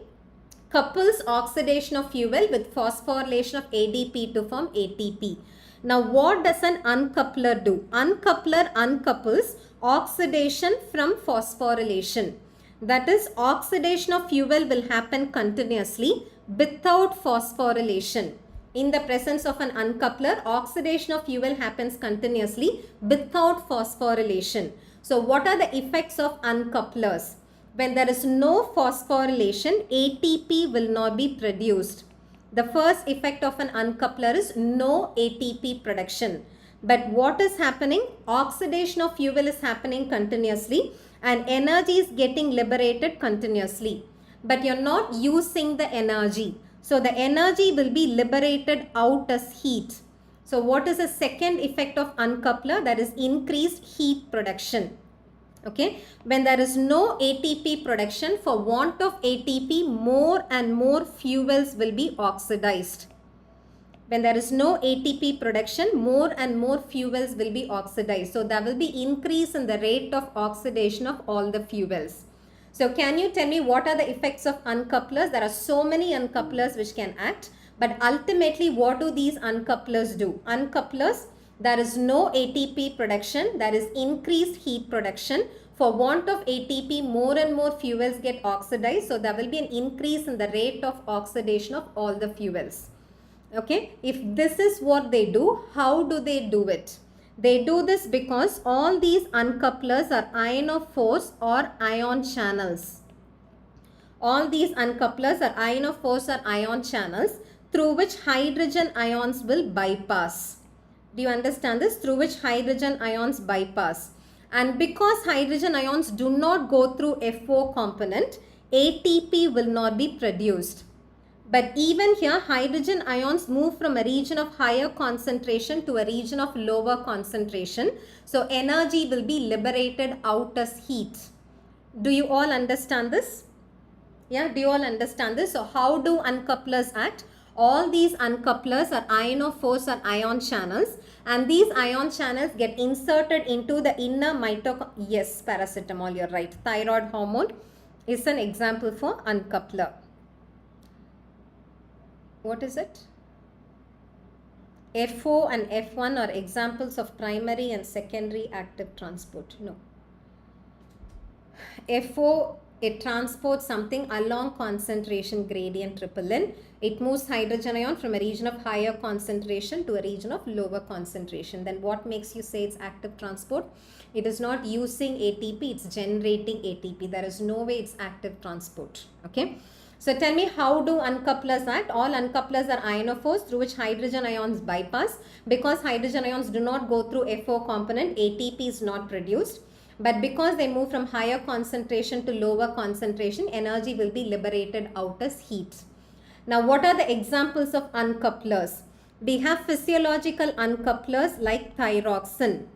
couples oxidation of fuel with phosphorylation of ADP to form ATP. Now what does an uncoupler do? Uncoupler uncouples oxidation from phosphorylation. That is, oxidation of fuel will happen continuously without phosphorylation. In the presence of an uncoupler, oxidation of fuel happens continuously without phosphorylation. So what are the effects of uncouplers? When there is no phosphorylation, ATP will not be produced. The first effect of an uncoupler is no ATP production. But what is happening? Oxidation of fuel is happening continuously and energy is getting liberated continuously. But you're not using the energy. So the energy will be liberated out as heat. So what is the second effect of uncoupler? That is increased heat production. Okay, when there is no ATP production, for want of ATP, more and more fuels will be oxidized. When there is no ATP production, more and more fuels will be oxidized. So there will be increase in the rate of oxidation of all the fuels. So can you tell me what are the effects of uncouplers? There are so many uncouplers which can act. But ultimately, what do these uncouplers do? Uncouplers, there is no ATP production. There is increased heat production. For want of ATP, more and more fuels get oxidized. So there will be an increase in the rate of oxidation of all the fuels. Okay, if this is what they do, how do they do it? They do this because all these uncouplers are ionophores or ion channels. All these uncouplers are ionophores or ion channels through which hydrogen ions will bypass. Do you understand this? Through which hydrogen ions bypass. And because hydrogen ions do not go through FO component, ATP will not be produced. But even here, hydrogen ions move from a region of higher concentration to a region of lower concentration. So energy will be liberated out as heat. Do you all understand this? Yeah, do you all understand this? So how do uncouplers act? All these uncouplers are ionophores or ion channels, and these ion channels get inserted into the inner mitochondria. Yes, paracetamol, you're right. Thyroid hormone is an example for uncoupler. What is it? FO and F1 are examples of primary and secondary active transport. No. FO, it transports something along concentration gradient triple N. It moves hydrogen ion from a region of higher concentration to a region of lower concentration. Then what makes you say it's active transport? It is not using ATP, it's generating ATP. There is no way it's active transport. Okay. So tell me, how do uncouplers act? All uncouplers are ionophores through which hydrogen ions bypass. Because hydrogen ions do not go through FO component, ATP is not produced. But because they move from higher concentration to lower concentration, energy will be liberated out as heat. Now, what are the examples of uncouplers? We have physiological uncouplers like thyroxine.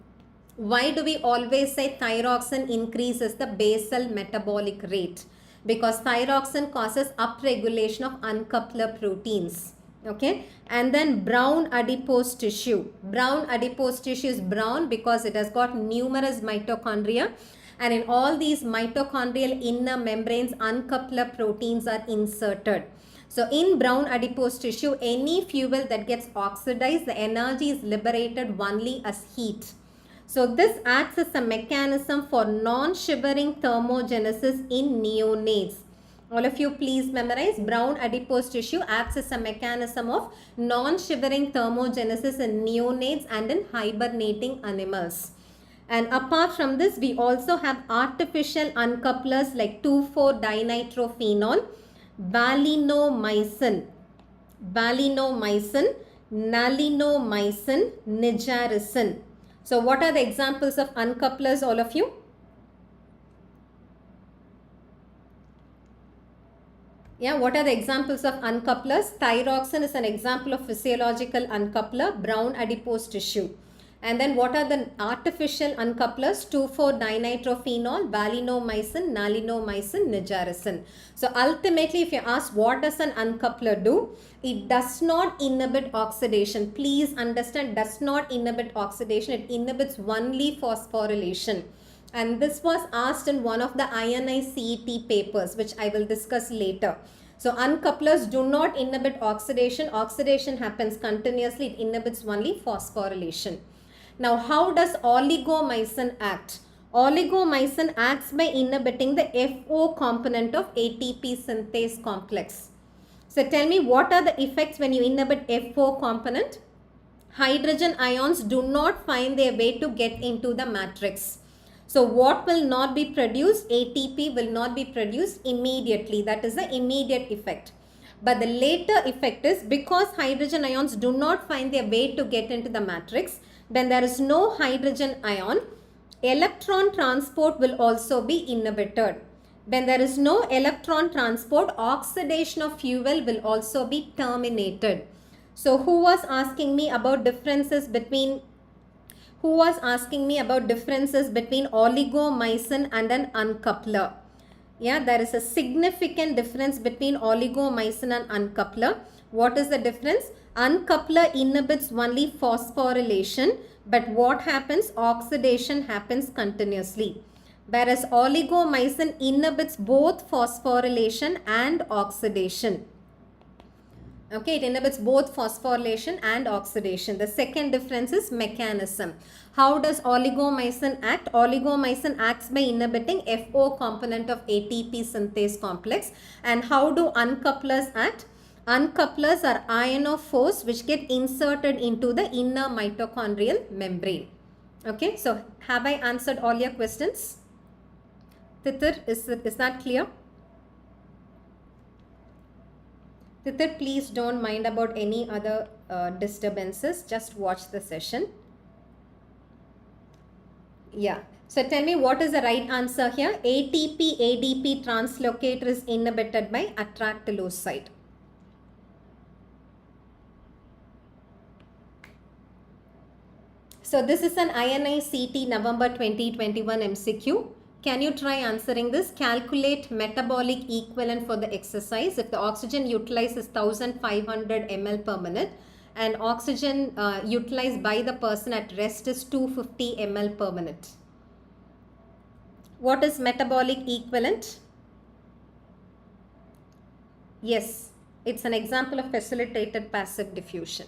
Why do we always say thyroxine increases the basal metabolic rate? Because thyroxine causes upregulation of uncoupler proteins. Okay, and then brown adipose tissue. Brown adipose tissue is brown because it has got numerous mitochondria, and in all these mitochondrial inner membranes, uncoupler proteins are inserted. So in brown adipose tissue, any fuel that gets oxidized, the energy is liberated only as heat. So this acts as a mechanism for non-shivering thermogenesis in neonates. All of you please memorize, brown adipose tissue acts as a mechanism of non-shivering thermogenesis in neonates and in hibernating animals. And apart from this, we also have artificial uncouplers like 2,4-dinitrophenol, valinomycin, nalinomycin, nigericin. So what are the examples of uncouplers, all of you? Yeah, what are the examples of uncouplers? Thyroxine is an example of physiological uncoupler, brown adipose tissue. And then what are the artificial uncouplers? 2,4-dinitrophenol, valinomycin, nalinomycin, nigericin. So ultimately, if you ask what does an uncoupler do? It does not inhibit oxidation. Please understand, does not inhibit oxidation. It inhibits only phosphorylation. And this was asked in one of the INI-CET papers, which I will discuss later. So uncouplers do not inhibit oxidation. Oxidation happens continuously. It inhibits only phosphorylation. Now, how does oligomycin act? Oligomycin acts by inhibiting the FO component of ATP synthase complex. So tell me, what are the effects when you inhibit FO component? Hydrogen ions do not find their way to get into the matrix. So what will not be produced? ATP will not be produced immediately. That is the immediate effect. But the later effect is, because hydrogen ions do not find their way to get into the matrix, when there is no hydrogen ion, electron transport will also be inhibited. When there is no electron transport, oxidation of fuel will also be terminated. So who was asking me about differences between oligomycin and an uncoupler? Yeah, there is a significant difference between oligomycin and uncoupler. What is the difference? Uncoupler inhibits only phosphorylation, but what happens? Oxidation happens continuously. Whereas oligomycin inhibits both phosphorylation and oxidation. Okay, it inhibits both phosphorylation and oxidation. The second difference is mechanism. How does oligomycin act? Oligomycin acts by inhibiting FO component of ATP synthase complex. And how do uncouplers act? Uncouplers are ionophores which get inserted into the inner mitochondrial membrane. Okay, so have I answered all your questions? Titir, is that clear? Titir, please don't mind about any other disturbances. Just watch the session. Yeah. So tell me, what is the right answer here? ATP ADP translocator is inhibited by attractylose site. So this is an INI-CET November 2021 MCQ. Can you try answering this? Calculate metabolic equivalent for the exercise. If the oxygen utilized is 1500 ml per minute and oxygen utilized by the person at rest is 250 ml per minute. What is metabolic equivalent? Yes. It's an example of facilitated passive diffusion.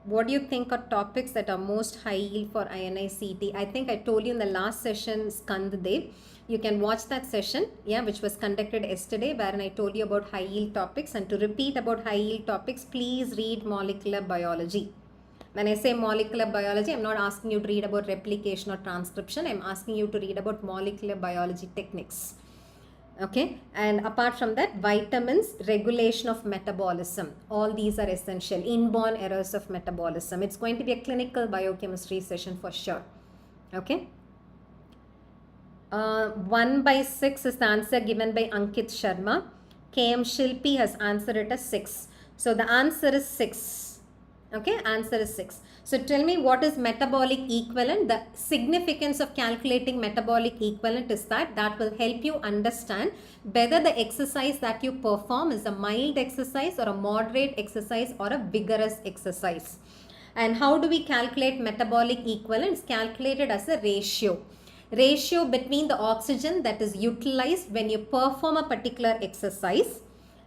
What do you think are topics that are most high yield for INI-CET? I think I told you in the last session, Skandadev. You can watch that session, yeah, which was conducted yesterday, wherein I told you about high yield topics. And to repeat about high yield topics, please read molecular biology. When I say molecular biology, I'm not asking you to read about replication or transcription. I'm asking you to read about molecular biology techniques. Okay, and apart from that, vitamins, regulation of metabolism, all these are essential. Inborn errors of metabolism. It's going to be a clinical biochemistry session for sure. Okay. 1/6 is the answer given by Ankit Sharma. KM Shilpi has answered it as 6. So the answer is 6. Okay, answer is 6. So tell me, what is metabolic equivalent? The significance of calculating metabolic equivalent is that will help you understand whether the exercise that you perform is a mild exercise or a moderate exercise or a vigorous exercise. And how do we calculate metabolic equivalent? It's calculated as a ratio between the oxygen that is utilized when you perform a particular exercise,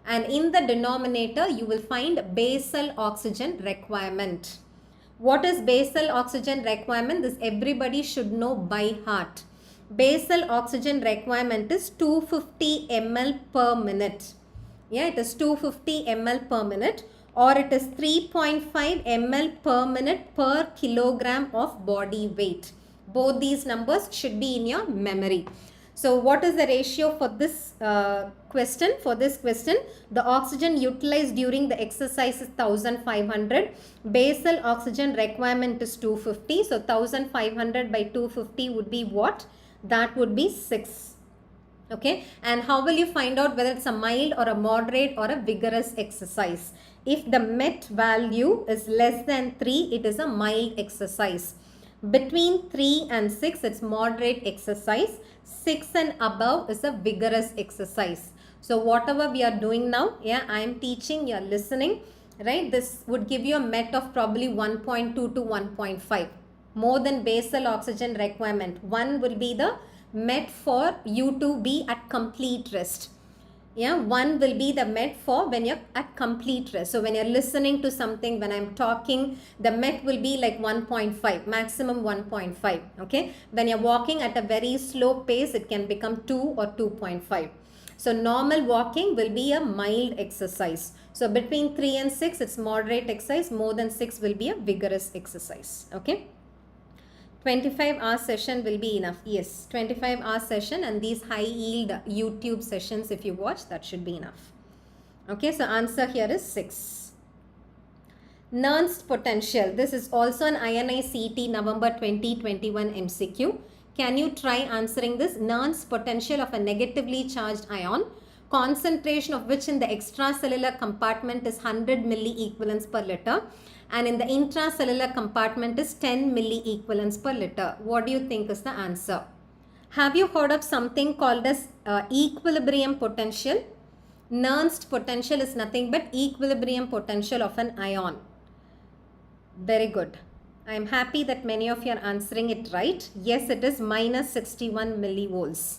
and in the denominator you will find basal oxygen requirement. What is basal oxygen requirement? This everybody should know by heart. Basal oxygen requirement is 250 ml per minute. Yeah, it is 250 ml per minute, or it is 3.5 ml per minute per kilogram of body weight. Both these numbers should be in your memory. So what is the ratio for this question? For this question, the oxygen utilized during the exercise is 1500. Basal oxygen requirement is 250. So 1500 by 250 would be what? That would be 6. Okay. And how will you find out whether it's a mild or a moderate or a vigorous exercise? If the MET value is less than 3, it is a mild exercise. Between 3 and 6, it's moderate exercise. 6 and above is a vigorous exercise. So whatever we are doing now, yeah, I am teaching, you are listening, right? This would give you a MET of probably 1.2 to 1.5. More than basal oxygen requirement. 1 will be the MET for you to be at complete rest. Yeah, 1 will be the MET for when you're at complete rest. So when you're listening to something, when I'm talking, the MET will be like 1.5, maximum 1.5. Okay. When you're walking at a very slow pace, it can become 2 or 2.5. So normal walking will be a mild exercise. So between 3 and 6, it's moderate exercise. More than 6 will be a vigorous exercise. Okay. 25-hour session will be enough. Yes, 25-hour session, and these high yield YouTube sessions, if you watch, that should be enough. Okay, so answer here is 6. Nernst potential. This is also an INI-CET November 2021 MCQ. Can you try answering this? Nernst potential of a negatively charged ion, concentration of which in the extracellular compartment is 100 milliequivalents per liter, and in the intracellular compartment is 10 milliequivalents per liter. What do you think is the answer? Have you heard of something called as equilibrium potential? Nernst potential is nothing but equilibrium potential of an ion. Very good. I am happy that many of you are answering it right. Yes, it is minus 61 millivolts.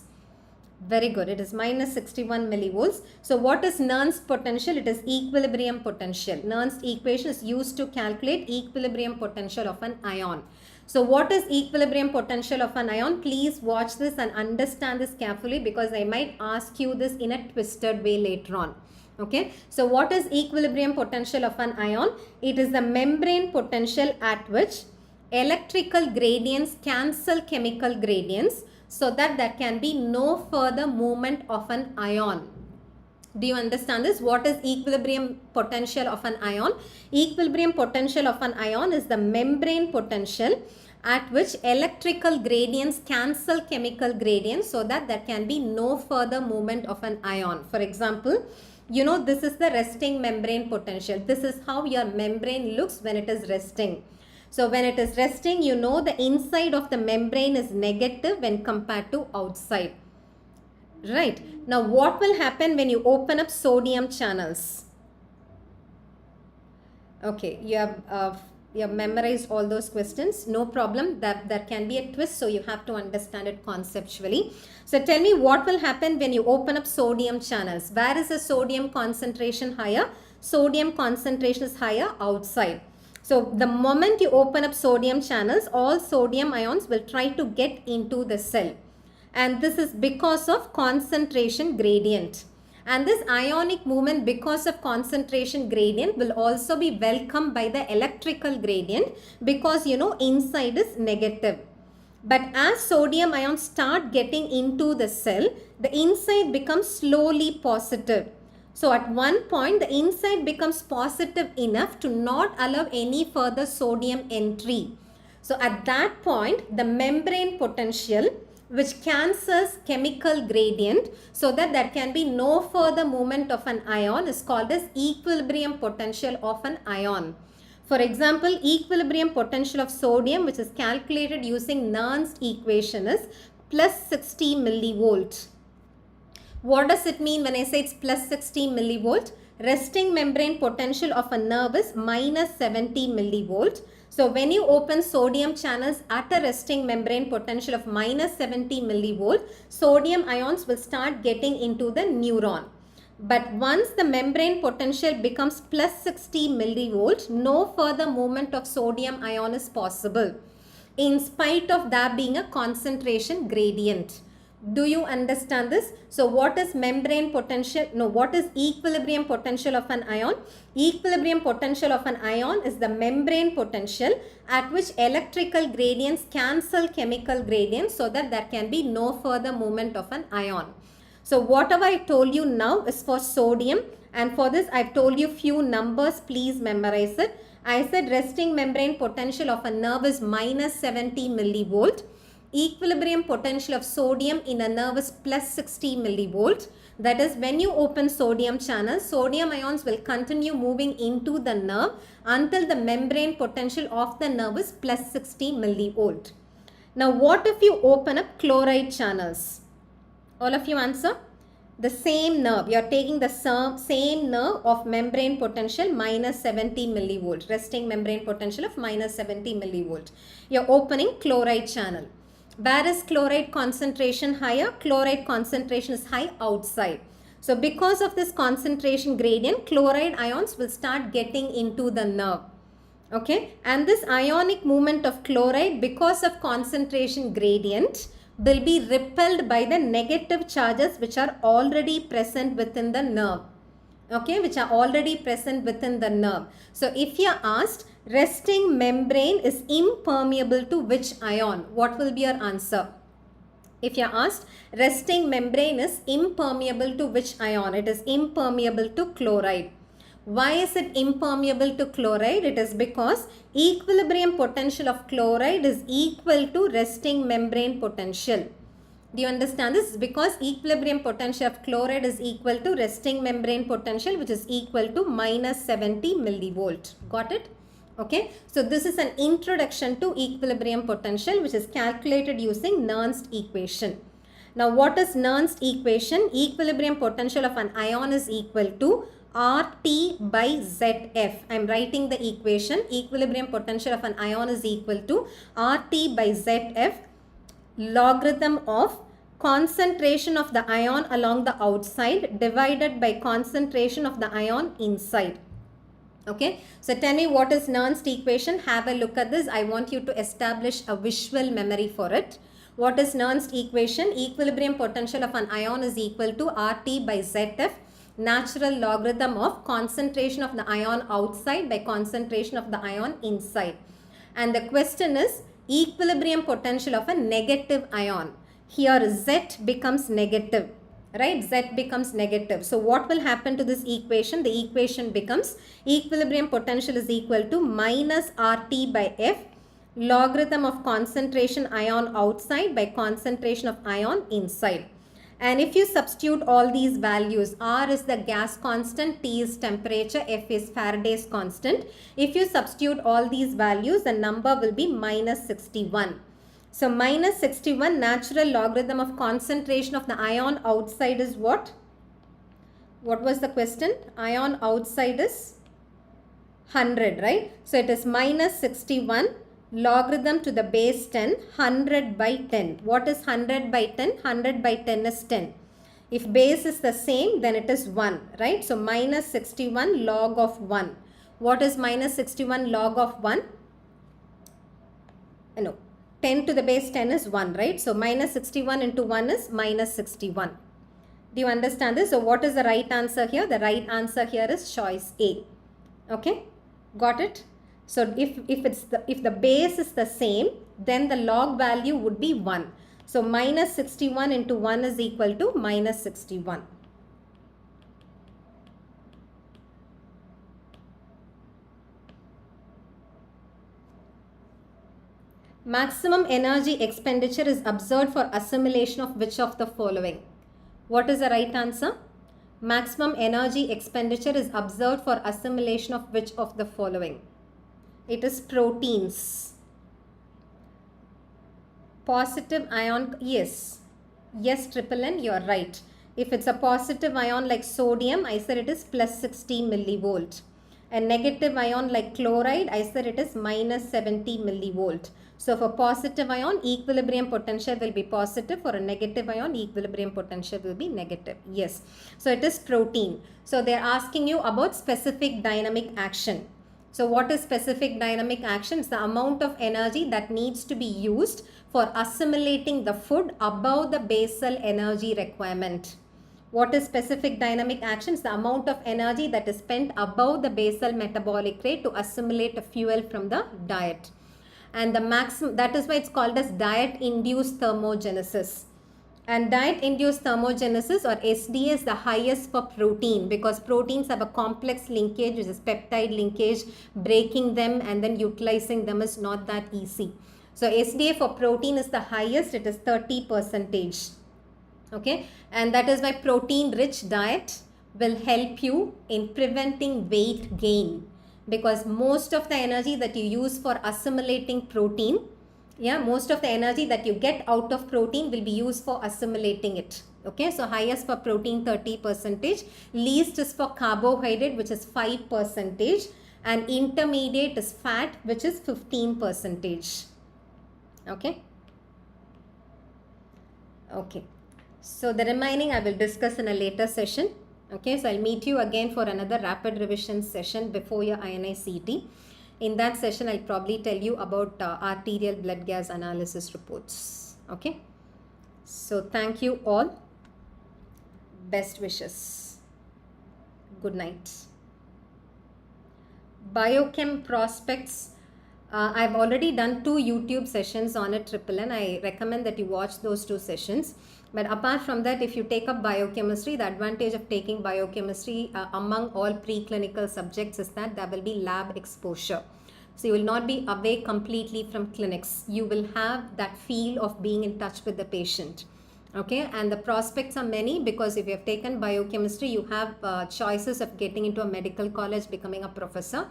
Very good. It is minus 61 millivolts. So what is Nernst potential? It is equilibrium potential. Nernst equation is used to calculate equilibrium potential of an ion. So what is equilibrium potential of an ion? Please watch this and understand this carefully, because I might ask you this in a twisted way later on. Okay. So what is equilibrium potential of an ion? It is the membrane potential at which electrical gradients cancel chemical gradients, so that there can be no further movement of an ion. Do you understand this? What is equilibrium potential of an ion? Equilibrium potential of an ion is the membrane potential at which electrical gradients cancel chemical gradients, so that there can be no further movement of an ion. For example, you know, this is the resting membrane potential. This is how your membrane looks when it is resting. So when it is resting, you know, the inside of the membrane is negative when compared to outside. Right. Now what will happen when you open up sodium channels? Okay, you have you have memorized all those questions. No problem. That there can be a twist, so you have to understand it conceptually. So tell me what will happen when you open up sodium channels. Where is the sodium concentration higher? Sodium concentration is higher outside. So the moment you open up sodium channels, all sodium ions will try to get into the cell. And this is because of concentration gradient. And this ionic movement because of concentration gradient will also be welcomed by the electrical gradient, because inside is negative. But as sodium ions start getting into the cell, the inside becomes slowly positive. So at one point the inside becomes positive enough to not allow any further sodium entry. So at that point the membrane potential, which cancels chemical gradient so that there can be no further movement of an ion, is called as equilibrium potential of an ion. For example, equilibrium potential of sodium, which is calculated using Nernst equation, is plus 60 millivolt. What does it mean when I say it's plus 60 millivolt? Resting membrane potential of a nerve is minus 70 millivolt. So when you open sodium channels at a resting membrane potential of minus 70 millivolt, sodium ions will start getting into the neuron. But once the membrane potential becomes plus 60 millivolt, no further movement of sodium ion is possible, in spite of there being a concentration gradient. Do you understand this? So what is membrane potential? No, what is equilibrium potential of an ion? Equilibrium potential of an ion is the membrane potential at which electrical gradients cancel chemical gradients so that there can be no further movement of an ion. So whatever I told you now is for sodium, and for this I've told you few numbers. Please memorize it. I said resting membrane potential of a nerve is minus 70 millivolt. Equilibrium potential of sodium in a nerve is plus 60 millivolt. That is, when you open sodium channels, sodium ions will continue moving into the nerve until the membrane potential of the nerve is plus 60 millivolt. Now what if you open up chloride channels? All of you answer. The same nerve, you are taking the same nerve of membrane potential minus 70 millivolt, resting membrane potential of minus 70 millivolt. You are opening chloride channel. Where is chloride concentration higher? Chloride concentration is high outside. So because of this concentration gradient, chloride ions will start getting into the nerve. Okay, and this ionic movement of chloride, because of concentration gradient, will be repelled by the negative charges which are already present within the nerve. Okay, which are already present within the nerve. So if you are asked, resting membrane is impermeable to which ion? What will be your answer? If you are asked, resting membrane is impermeable to which ion? It is impermeable to chloride. Why is it impermeable to chloride? It is because equilibrium potential of chloride is equal to resting membrane potential. Do you understand this? Because equilibrium potential of chloride is equal to resting membrane potential, which is equal to minus 70 millivolt. Got it? Okay. So this is an introduction to equilibrium potential, which is calculated using Nernst equation. Now what is Nernst equation? Equilibrium potential of an ion is equal to RT by ZF. I am writing the equation. Equilibrium potential of an ion is equal to RT by ZF, logarithm of concentration of the ion along the outside divided by concentration of the ion inside. Okay, so tell me what is Nernst equation. Have a look at this. I want you to establish a visual memory for it. What is Nernst equation? Equilibrium potential of an ion is equal to RT by ZF, natural logarithm of concentration of the ion outside by concentration of the ion inside. And the question is equilibrium potential of a negative ion. Here Z becomes negative, right? Z becomes negative. So what will happen to this equation? The equation becomes equilibrium potential is equal to minus RT by F, logarithm of concentration ion outside by concentration of ion inside. And if you substitute all these values, R is the gas constant, T is temperature, F is Faraday's constant. If you substitute all these values, the number will be minus 61. So minus 61, natural logarithm of concentration of the ion outside is what? What was the question? Ion outside is 100, right? So it is minus 61 logarithm to the base 10, 100 by 10. What is 100 by 10? 100 by 10 is 10. If base is the same, then it is 1, right? So minus 61 log of 1. What is minus 61 log of 1? No, 10 to the base 10 is 1, right? So minus 61 into 1 is minus 61. Do you understand this? So what is the right answer here? The right answer here is choice A. Okay, got it? So if the base is the same, then the log value would be 1. So minus 61 into 1 is equal to minus 61. Maximum energy expenditure is observed for assimilation of which of the following? What is the right answer? Maximum energy expenditure is observed for assimilation of which of the following? It is proteins. Positive ion, yes. Yes, triple N, you're right. If it's a positive ion like sodium, I said it is plus 60 millivolt. A negative ion like chloride, I said it is minus 70 millivolt. So for positive ion, equilibrium potential will be positive. For a negative ion, equilibrium potential will be negative. Yes. So it is protein. So they're asking you about specific dynamic action. So what is specific dynamic action? It's the amount of energy that needs to be used for assimilating the food above the basal energy requirement. What is specific dynamic action? It's the amount of energy that is spent above the basal metabolic rate to assimilate a fuel from the diet. And the maximum, that is why it's called as diet induced thermogenesis. And diet induced thermogenesis, or SDA, is the highest for protein, because proteins have a complex linkage, which is peptide linkage. Breaking them and then utilizing them is not that easy. So SDA for protein is the highest, it is 30%. Okay, and that is why protein rich diet will help you in preventing weight gain, because most of the energy that you use for assimilating protein, most of the energy that you get out of protein will be used for assimilating it. Okay, so highest for protein 30%, least is for carbohydrate, which is 5%, and intermediate is fat, which is 15%. Okay. Okay. So the remaining I will discuss in a later session. Okay, so I'll meet you again for another rapid revision session before your INI-CET. In that session, I'll probably tell you about arterial blood gas analysis reports. Okay, so thank you all. Best wishes. Good night. Biochem prospects. I've already done 2 YouTube sessions on it, triple N. I recommend that you watch those 2 sessions. But apart from that, if you take up biochemistry, the advantage of taking biochemistry among all preclinical subjects is that there will be lab exposure. So you will not be away completely from clinics. You will have that feel of being in touch with the patient. Okay, and the prospects are many, because if you have taken biochemistry, you have choices of getting into a medical college, becoming a professor,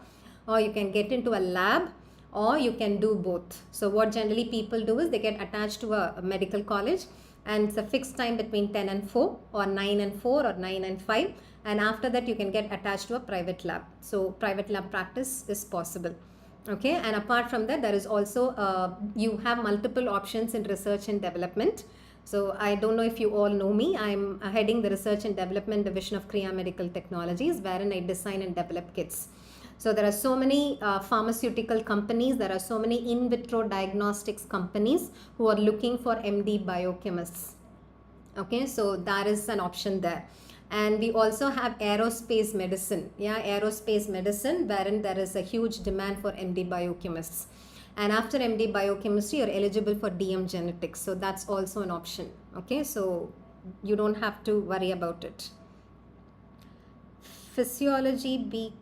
or you can get into a lab, or you can do both. So what generally people do is they get attached to a medical college, and it's a fixed time between 10 and 4 or 9 and 4 or 9 and 5, and after that you can get attached to a private lab. So private lab practice is possible. Okay, and apart from that, there is also you have multiple options in research and development. So I don't know if you all know me. I'm heading the research and development division of Kriya Medical Technologies, wherein I design and develop kits. So there are so many pharmaceutical companies, there are so many in vitro diagnostics companies who are looking for MD biochemists. Okay, so that is an option there. And we also have aerospace medicine. Yeah, aerospace medicine, wherein there is a huge demand for MD biochemists. And after MD biochemistry, you're eligible for DM genetics. So that's also an option. Okay, so you don't have to worry about it. Physiology B.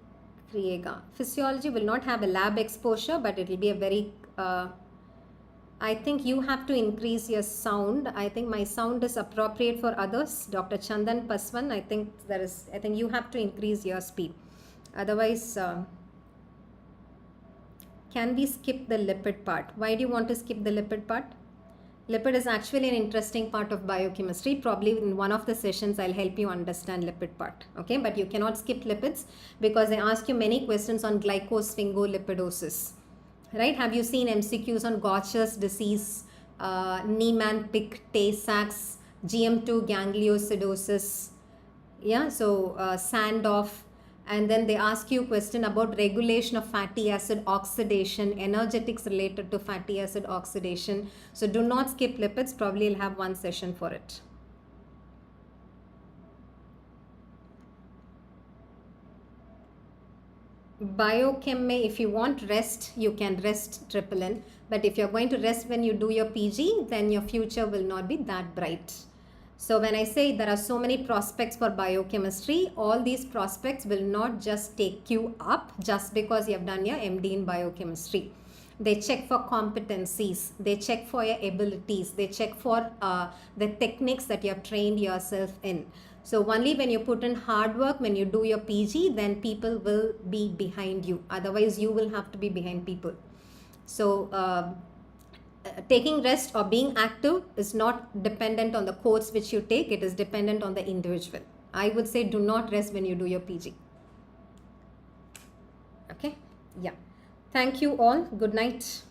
Physiology will not have a lab exposure, but it will be a very, I think you have to increase your sound. I think my sound is appropriate for others. Dr. Chandan Paswan, I think you have to increase your speed. Otherwise, can we skip the lipid part? Why do you want to skip the lipid part? Lipid is actually an interesting part of biochemistry. Probably in one of the sessions, I'll help you understand lipid part. Okay, but you cannot skip lipids because they ask you many questions on glycosphingolipidosis. Right? Have you seen MCQs on Gaucher's disease, Niemann-Pick Tay-Sachs, GM2 gangliosidosis? Yeah, so Sandoff, and then they ask you a question about regulation of fatty acid oxidation, energetics related to fatty acid oxidation. So do not skip lipids. Probably you'll have one session for it. Biochem, if you want rest, you can rest triple N. But if you're going to rest when you do your PG, then your future will not be that bright. So when I say there are so many prospects for biochemistry, all these prospects will not just take you up just because you have done your MD in biochemistry. They check for competencies, they check for your abilities, they check for the techniques that you have trained yourself in. So only when you put in hard work, when you do your PG, then people will be behind you. Otherwise, you will have to be behind people. So taking rest or being active is not dependent on the course which you take. It is dependent on the individual. I would say do not rest when you do your PG. Okay? Yeah. Thank you all. Good night.